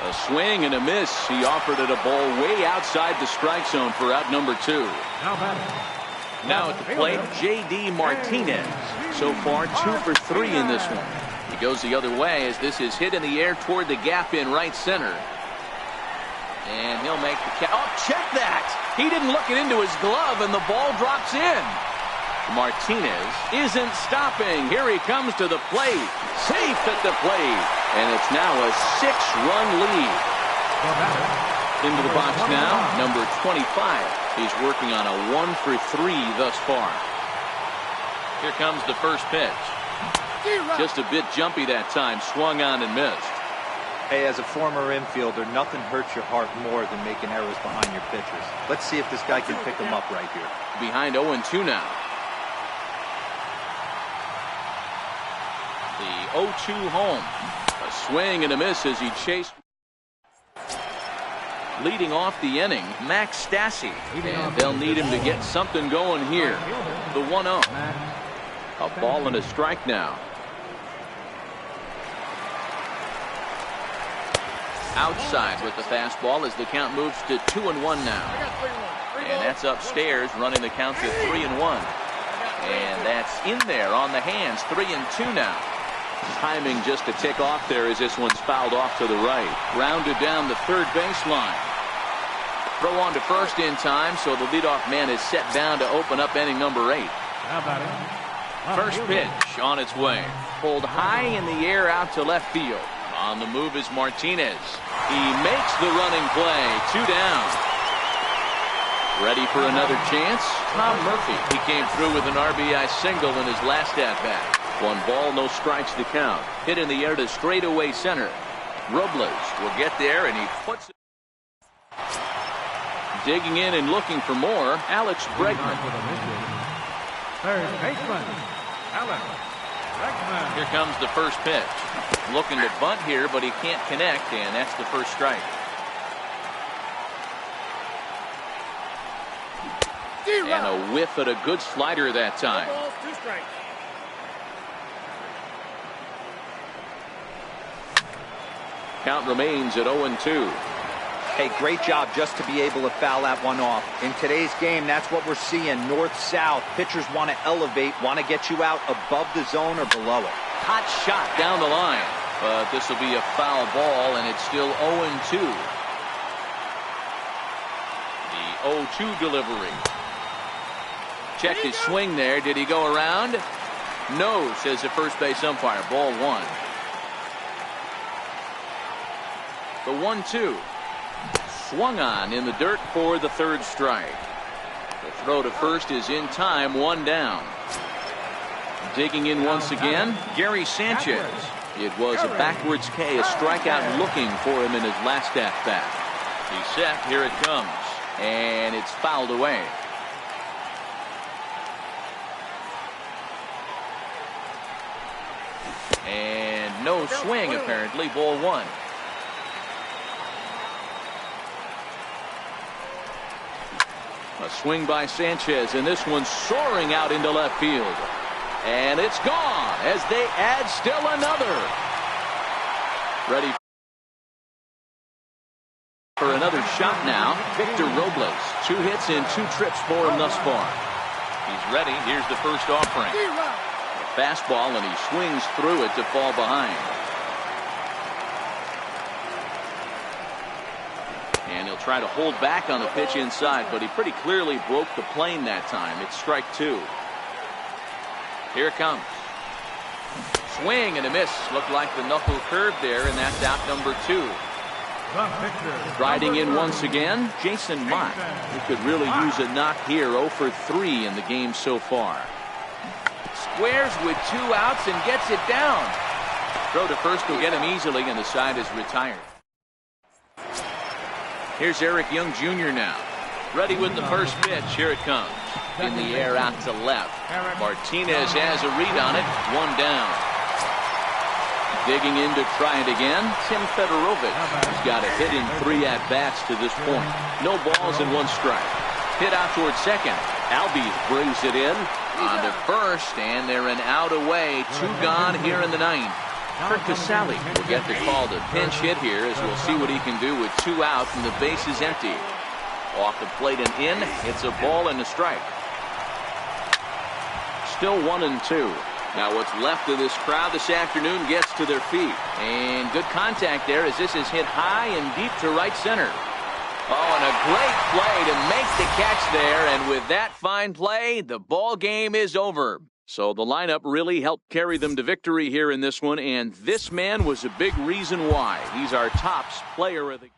A swing and a miss. He offered it a ball way outside the strike zone for out number 2. Now at the plate, J.D. Martinez. So far, 2 for 3 in this one. He goes the other way as this is hit in the air toward the gap in right center. And he'll make the catch. Oh, check that! He didn't look it into his glove, and the ball drops in. Martinez isn't stopping. Here he comes to the plate. Safe at the plate. And it's now a 6-run lead. Into the box now, number 25. He's working on a 1-for-3 thus far. Here comes the first pitch. Just a bit jumpy that time. Swung on and missed.
Hey, as a former infielder, nothing hurts your heart more than making errors behind your pitchers. Let's see if this guy can pick them up right here.
Behind 0-2 now. The 0-2 home. A swing and a miss as he chased. Leading off the inning, Max Stassi. And they'll need him to get something going here. The 1-0. A ball and a strike now. Outside with the fastball as the count moves to 2-1 now. And that's upstairs, running the count to 3-1. And that's in there on the hands, 3-2 now. Timing just a tick off there as this one's fouled off to the right. Grounded down the third baseline. Throw on to first in time, so the leadoff man is set down to open up inning number 8. First pitch on its way. Pulled high in the air out to left field. On the move is Martinez. He makes the running play. 2 down. Ready for another chance? Tom Murphy. He came through with an RBI single in his last at-bat. 1 ball, no strikes to count. Hit in the air to straightaway center. Robles will get there, and he puts it. Digging in and looking for more, Alex Bregman.
Third baseman, Alex Bregman.
Here comes the first pitch. Looking to bunt here, but he can't connect, and that's the first strike. And a whiff at a good slider that time. Count remains at 0-2.
Hey, great job just to be able to foul that one off. In today's game, that's what we're seeing. North-south. Pitchers want to elevate, want to get you out above the zone or below it.
Hot shot down the line. But this will be a foul ball, and it's still 0-2. The 0-2 delivery. Checked his swing there. Did he go around? No, says the first base umpire. Ball 1. The 1-2. Swung on in the dirt for the third strike. The throw to first is in time. 1 down. Digging in once again, Gary Sanchez. It was a backwards K, a strikeout looking for him in his last at-bat. He's set. Here it comes. And it's fouled away. And no swing, apparently. Ball 1. A swing by Sanchez, and this one's soaring out into left field. And it's gone as they add still another. Ready for another shot now. Victor Robles. 2 hits and 2 trips for him thus far. He's ready. Here's the first offering. A fastball, and he swings through it to fall behind. And he'll try to hold back on the pitch inside, but he pretty clearly broke the plane that time. It's strike 2. Here it comes. Swing and a miss. Looked like the knuckle curve there, and that's out number 2. Riding in once again, Jason Mott, who could really use a knock here. 0 for 3 in the game so far. Squares with 2 outs and gets it down. Throw to first will get him easily, and the side is retired. Here's Eric Young Jr. now. Ready with the first pitch. Here it comes. In the air out to left. Martinez has a read on it. 1 down. Digging in to try it again. Tim Federovic. He's got a hit in 3 at-bats to this point. No balls and 1 strike. Hit out towards second. Albies brings it in. On to first, and they're an out away. 2 gone here in the 9th. Kurt Casale will get the call to pinch hit here, as we'll see what he can do with 2 outs and the base is empty. Off the plate and in. It's a ball and a strike. Still 1-2. Now what's left of this crowd this afternoon gets to their feet. And good contact there as this is hit high and deep to right center. Oh, and a great play to make the catch there. And with that fine play, the ball game is over. So the lineup really helped carry them to victory here in this one. And this man was a big reason why. He's our tops player of the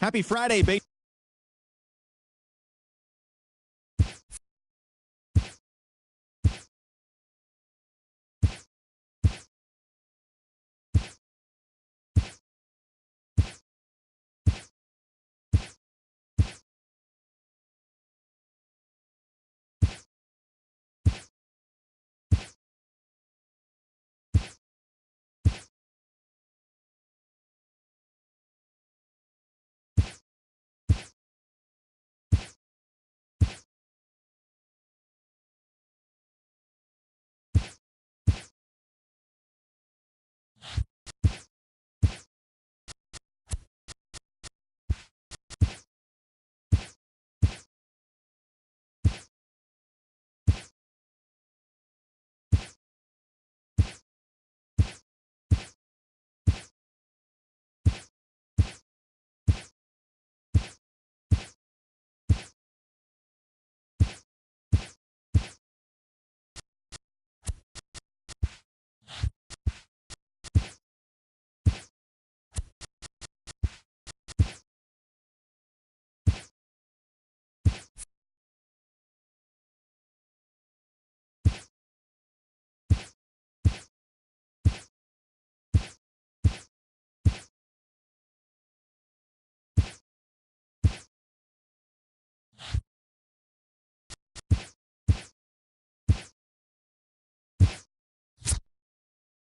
Happy Friday, baby.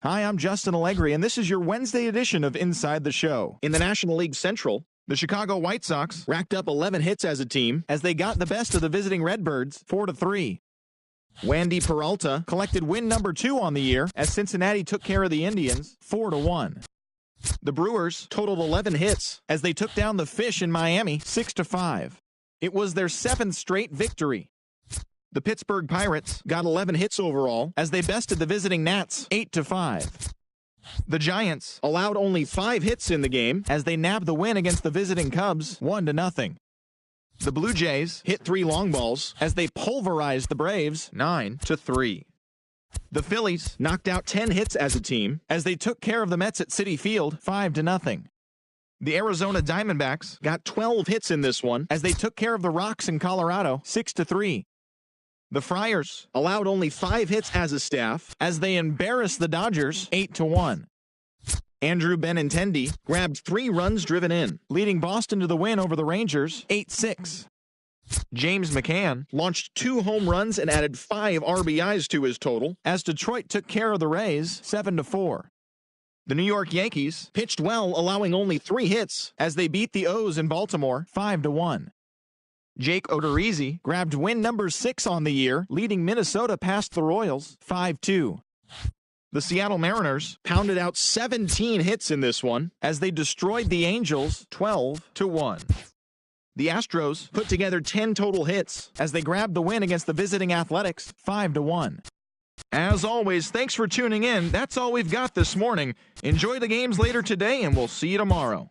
Hi, I'm Justin Allegri, and this is your Wednesday edition of Inside the Show. In the National League Central, the Chicago White Sox racked up 11 hits as a team as they got the best of the visiting Redbirds 4-3. Wandy Peralta collected win number 2 on the year as Cincinnati took care of the Indians 4-1. The Brewers totaled 11 hits as they took down the Fish in Miami 6-5. It was their 7th straight victory. The Pittsburgh Pirates got 11 hits overall as they bested the visiting Nats 8-5. The Giants allowed only 5 hits in the game as they nabbed the win against the visiting Cubs 1-0. The Blue Jays hit 3 long balls as they pulverized the Braves 9-3. The Phillies knocked out 10 hits as a team as they took care of the Mets at Citi Field 5-0. The Arizona Diamondbacks got 12 hits in this one as they took care of the Rocks in Colorado 6-3. The Friars allowed only 5 hits as a staff as they embarrassed the Dodgers 8-1. Andrew Benintendi grabbed 3 runs driven in, leading Boston to the win over the Rangers 8-6. James McCann launched 2 home runs and added 5 RBIs to his total as Detroit took care of the Rays 7-4. The New York Yankees pitched well, allowing only 3 hits as they beat the O's in Baltimore 5-1. Jake Odorizzi grabbed win number 6 on the year, leading Minnesota past the Royals 5-2. The Seattle Mariners pounded out 17 hits in this one as they destroyed the Angels 12-1. The Astros put together 10 total hits as they grabbed the win against the visiting Athletics 5-1. As always, thanks for tuning in. That's all we've got this morning. Enjoy the games later today, and we'll see you tomorrow.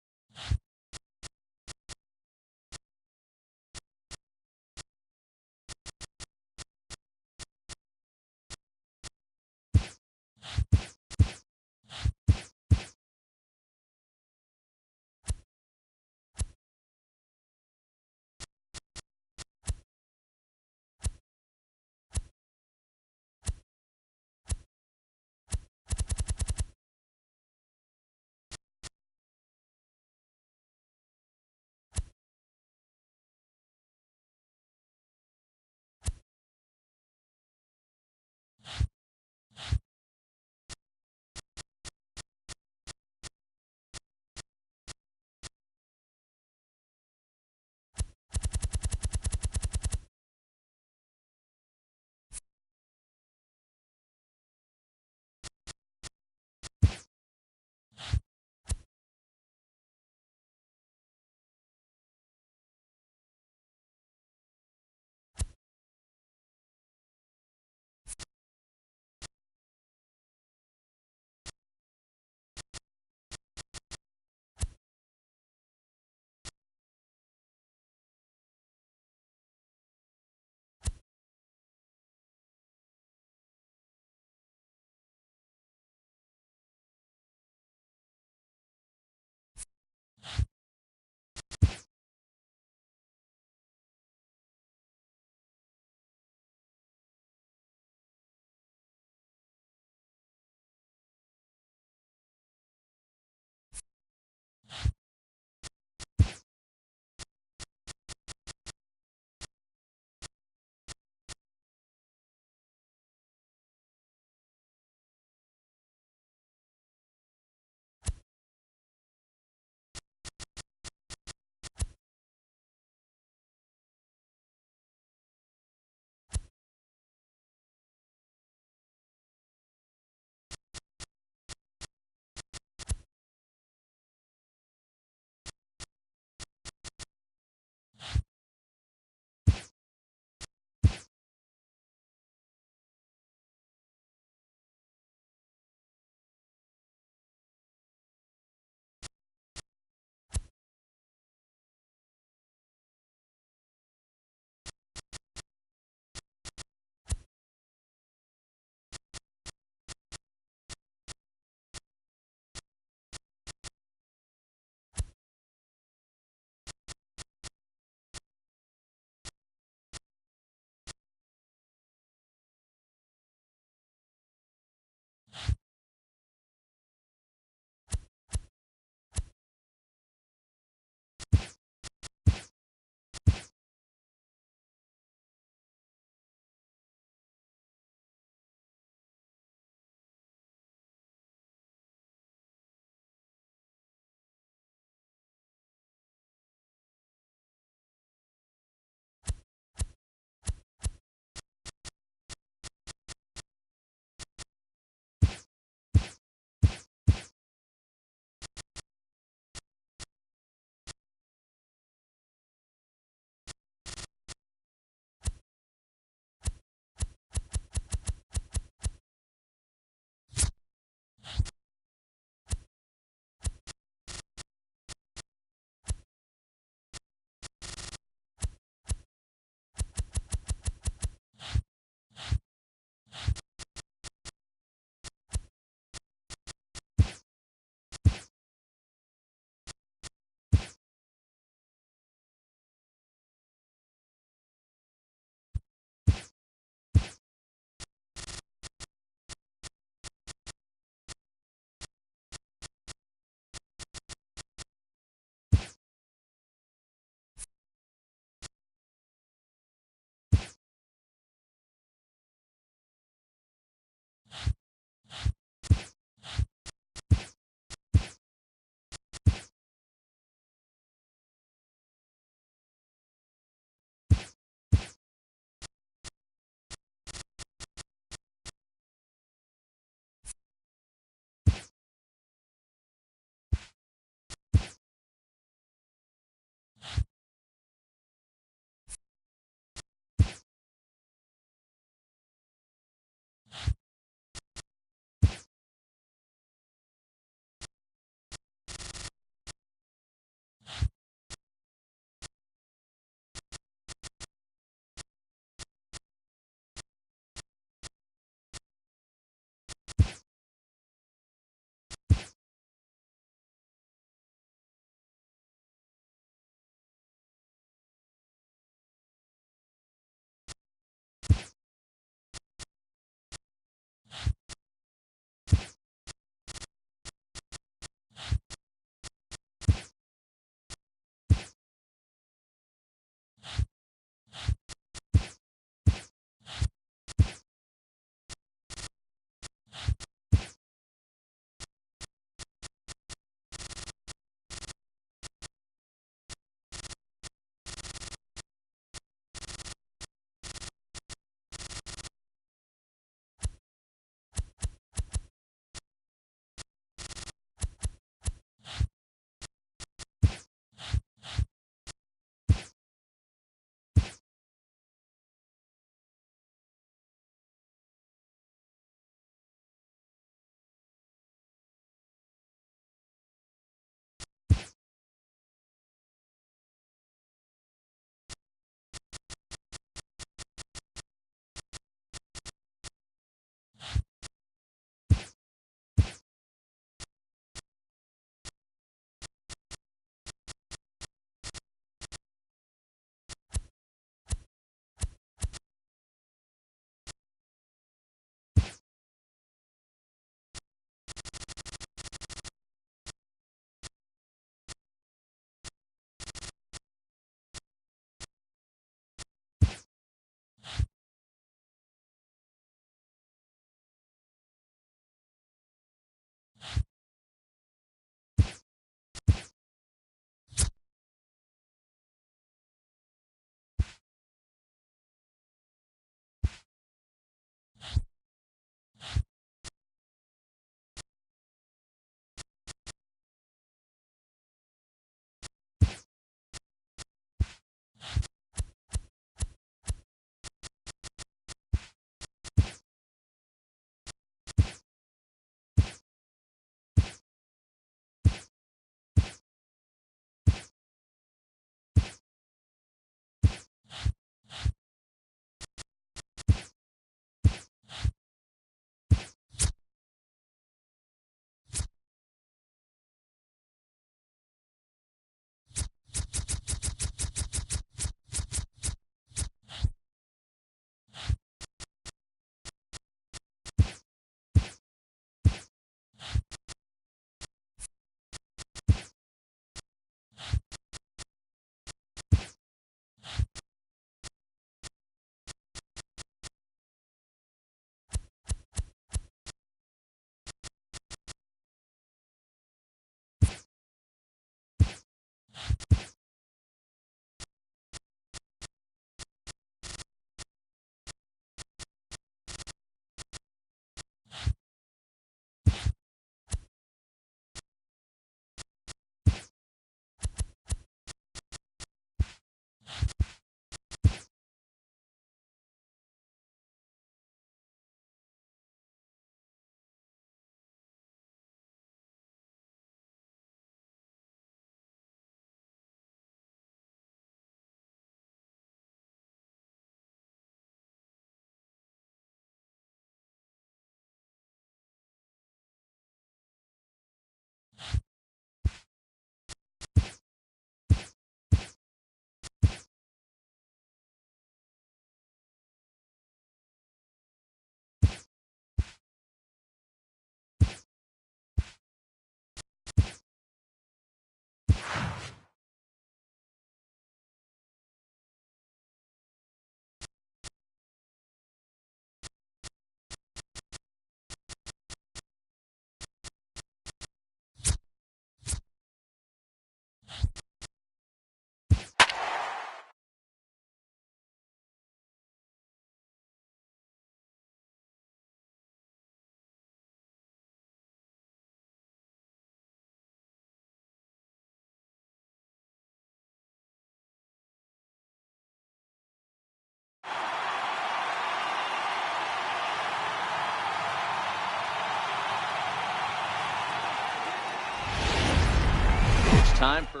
time for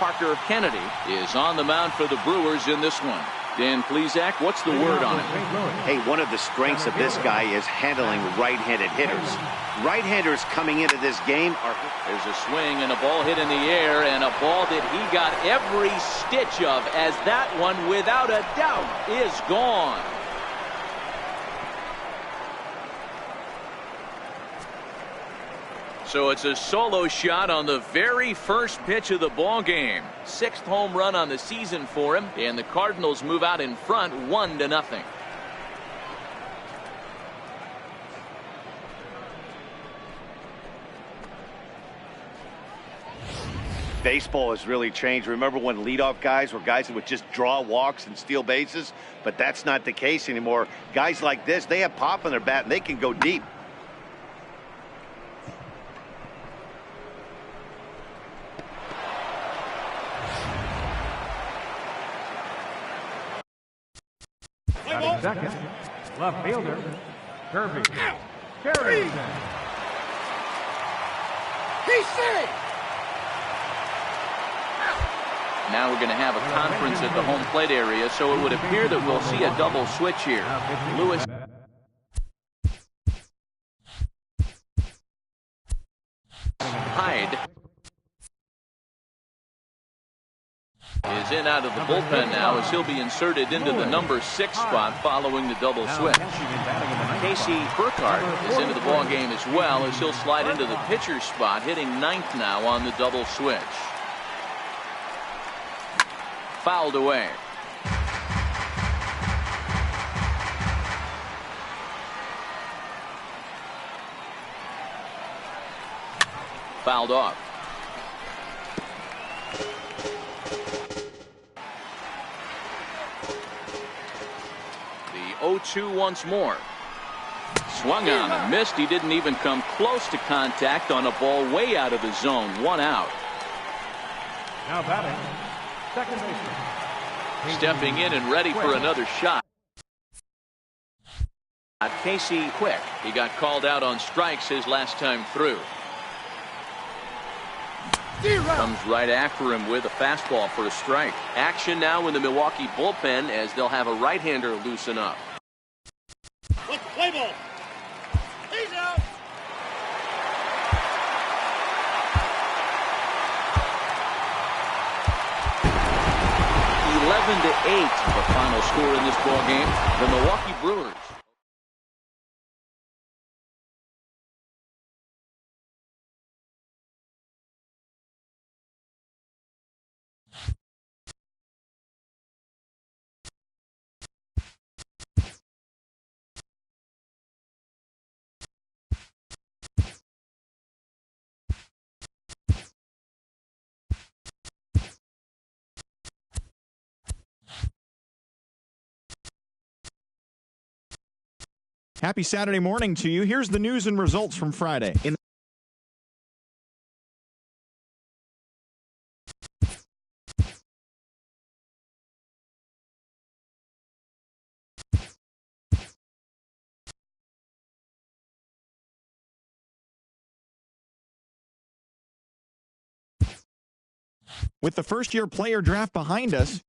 Parker Kennedy is on the mound for the Brewers in this one. Dan Plesac, what's the word on it?
Hey, one of the strengths of this guy is handling right-handed hitters. Right-handers coming into this game are...
There's a swing and a ball hit in the air, and a ball that he got every stitch of, as that one, without a doubt, is gone. So it's a solo shot on the very first pitch of the ball game. 6th home run on the season for him, and the Cardinals move out in front 1-0.
Baseball has really changed. Remember when leadoff guys were guys that would just draw walks and steal bases? But that's not the case anymore. Guys like this, they have pop on their bat and they can go deep.
Batting second, left fielder, Kirby. Carries.
Now we're going to have a conference at the home plate area, so it would appear that we'll see a double switch here. Lewis Hyde is in out of the bullpen now, as he'll be inserted into the number 6 spot following the double switch. Casey Burkhardt is into the ball game as well, as he'll slide into the pitcher's spot, hitting 9th now on the double switch. Fouled away. Fouled off. The 0-2 once more. Swung on and missed. He didn't even come close to contact on a ball way out of the zone. 1 out.
Now batting, second baseman.
Stepping in and ready for another shot. Casey Quick. He got called out on strikes his last time through. Comes right after him with a fastball for a strike. Action now in the Milwaukee bullpen, as they'll have a right-hander loosen up.
Let's play ball. He's out.
To 8, the final score in this ball game. The Milwaukee Brewers.
Happy Saturday morning to you. Here's the news and results from Friday. With the first-year player draft behind us,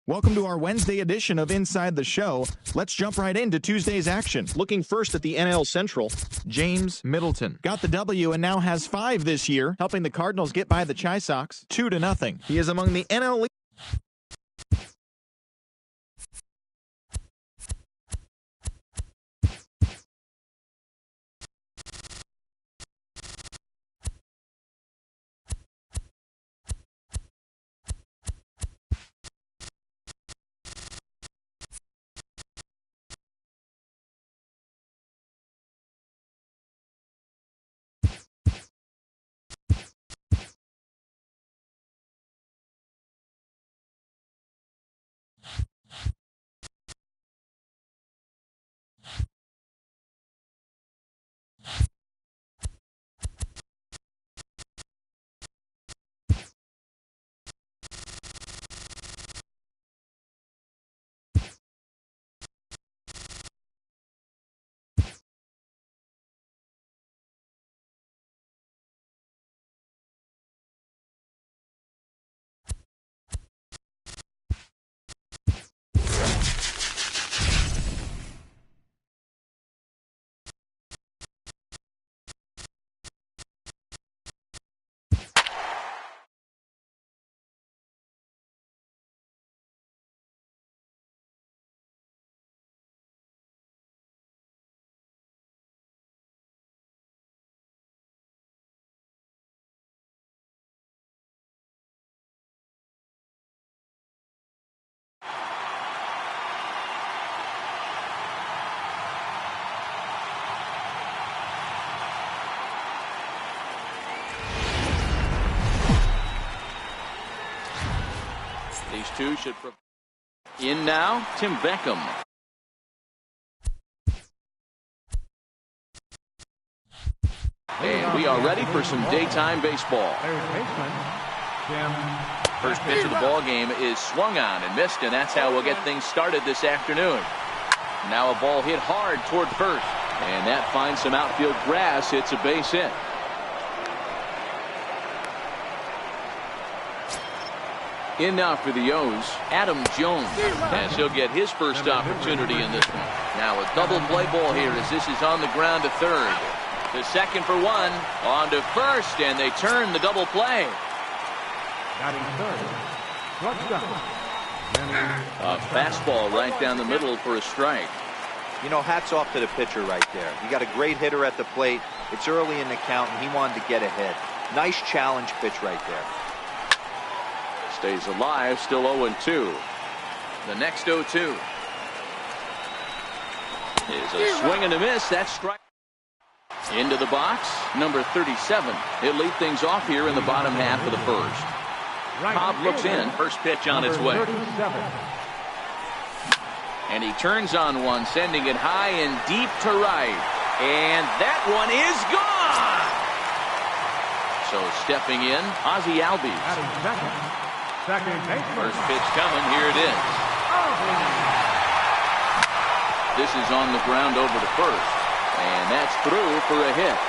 welcome to our Wednesday edition of Inside the Show. Let's jump right into Tuesday's action. Looking first at the NL Central, James Middleton got the W and now has 5 this year, helping the Cardinals get by the Chi Sox 2-0. He is among the NL league.
2 should. In now, Tim Beckham. And we are ready for some daytime baseball. First pitch of the ball game is swung on and missed, and that's how we'll get things started this afternoon. Now a ball hit hard toward first, and that finds some outfield grass. It's a base hit. In now for the O's, Adam Jones, as he'll get his first opportunity in this one. Now a double play ball here as this is on the ground to third. The second for one, on to first, and they turn the double play. A fastball right down the middle for a strike.
You know, hats off to the pitcher right there. You got a great hitter at the plate. It's early in the count, and he wanted to get ahead. Nice challenge pitch right there.
Stays alive, still 0-2. The next 0-2 is a swing and a miss. That's strike. Into the box, number 37. He'll lead things off here in the bottom half of the first. Cobb looks in. First pitch on its way. And he turns on one, sending it high and deep to right. And that one is gone. So stepping in, Ozzie Albies. First pitch coming. Here it is. This is on the ground over to first. And that's through for a hit.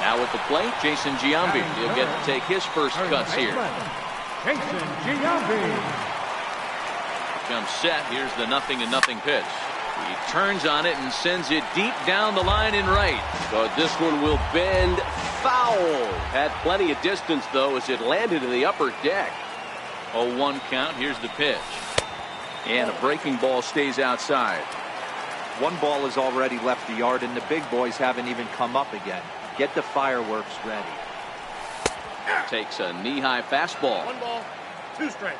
Now at the plate, Jason Giambi. He'll get to take his first cuts here.
Jason Giambi.
Comes set. Here's the 0-0 pitch. He turns on it and sends it deep down the line in right. But this one will bend foul. Had plenty of distance, though, as it landed in the upper deck. 0-1 count. Here's the pitch. And a breaking ball stays outside.
One ball has already left the yard, and the big boys haven't even come up again. Get the fireworks ready.
Takes a knee-high fastball.
1 ball, 2 strikes.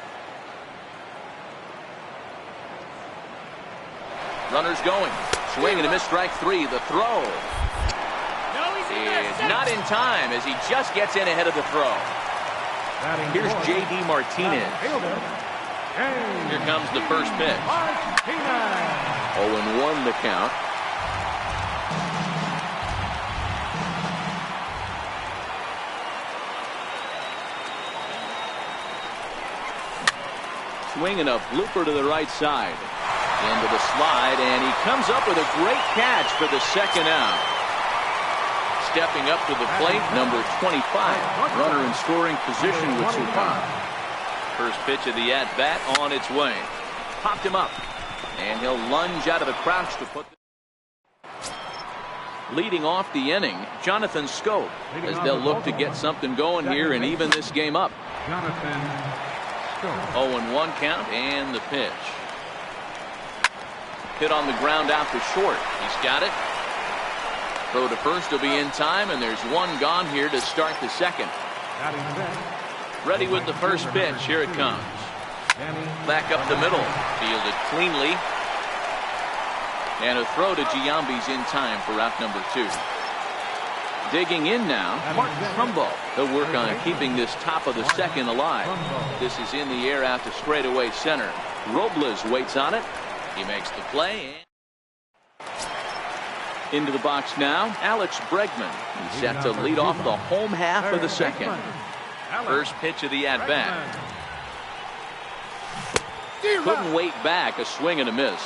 Runners going. Swing and a miss, strike 3. The throw
Is
not in time as he just gets in ahead of the throw. Here's J.D. Martinez. Here comes the first pitch. 0-1 the count. Swinging a blooper to the right side. Into the slide, and he comes up with a great catch for the second out. Stepping up to the plate, number 25. Runner in scoring position with 2 outs. First pitch of the at-bat on its way. Popped him up. And he'll lunge out of the crouch to put. Leading off the inning, Jonathan Scope, as they'll look to get something going here and even this game up. 0-1 count and the pitch. Hit on the ground out to short. He's got it. Throw to first will be in time, and there's one gone here to start the second. Ready with the first pitch. Here it comes. Back up the middle. Fielded cleanly. And a throw to Giambi's in time for out number 2. Digging in now, Mark Trumbo. He'll work on keeping this top of the second alive. This is in the air out to straightaway center. Robles waits on it. He makes the play. Into the box now, Alex Bregman. He's set to lead off the home half of the second. First pitch of the at-bat. Couldn't wait back. A swing and a miss.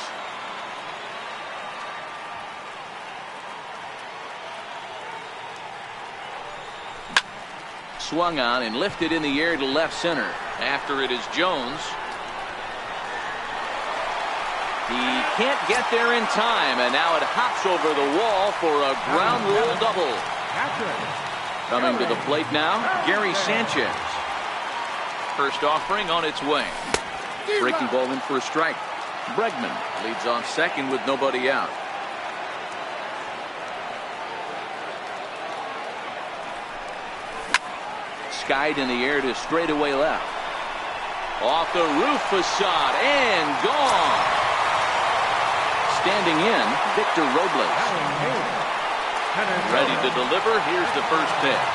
Swung on and lifted in the air to left center. After it is Jones. He can't get there in time, and now it hops over the wall for a ground rule double. Coming to the plate now, Gary Sanchez. First offering on its way. Breaking ball in for a strike. Bregman leads on second with nobody out. Skied in the air to straightaway left. Off the roof facade and gone. Standing in, Victor Robles. Ready to deliver. Here's the first pitch.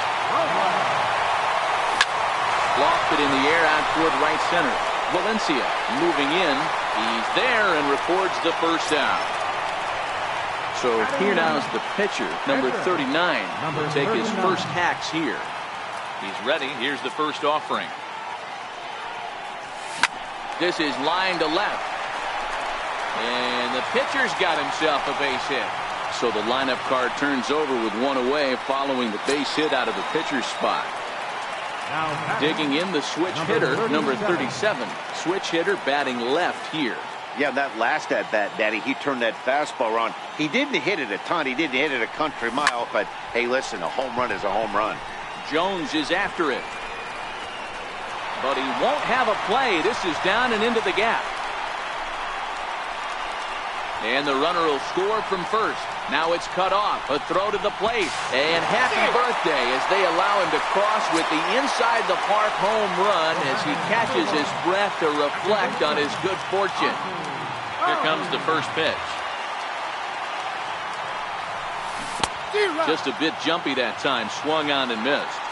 Lofted in the air out toward right center. Valencia moving in. He's there and records the first down. So here now is the pitcher, number 39. Will take his first hacks here. He's ready. Here's the first offering. This is line to left. And the pitcher's got himself a base hit. So the lineup card turns over with one away following the base hit out of the pitcher's spot. Digging in the switch hitter, number 37. Switch hitter batting left here.
Yeah, that last at bat, Daddy, he turned that fastball around. He didn't hit it a ton. He didn't hit it a country mile. But, hey, listen, a home run is a home run.
Jones is after it. But he won't have a play. This is down and into the gap. And the runner will score from first. Now it's cut off. A throw to the plate. And happy birthday as they allow him to cross with the inside the park home run as he catches his breath to reflect on his good fortune. Here comes the first pitch. Just a bit jumpy that time. Swung on and missed.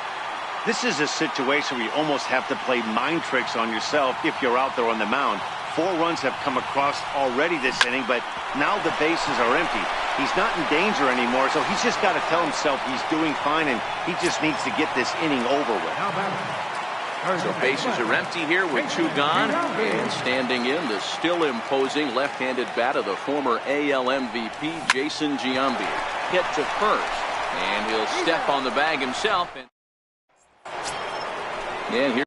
This is a situation where you almost have to play mind tricks on yourself if you're out there on the mound. 4 runs have come across already this inning, but now the bases are empty. He's not in danger anymore, so he's just got to tell himself he's doing fine, and he just needs to get this inning over with.
So bases are empty here with 2 gone. And standing in, the still imposing left-handed bat of the former AL MVP, Jason Giambi. Hit to first, and he'll step on the bag himself. And here.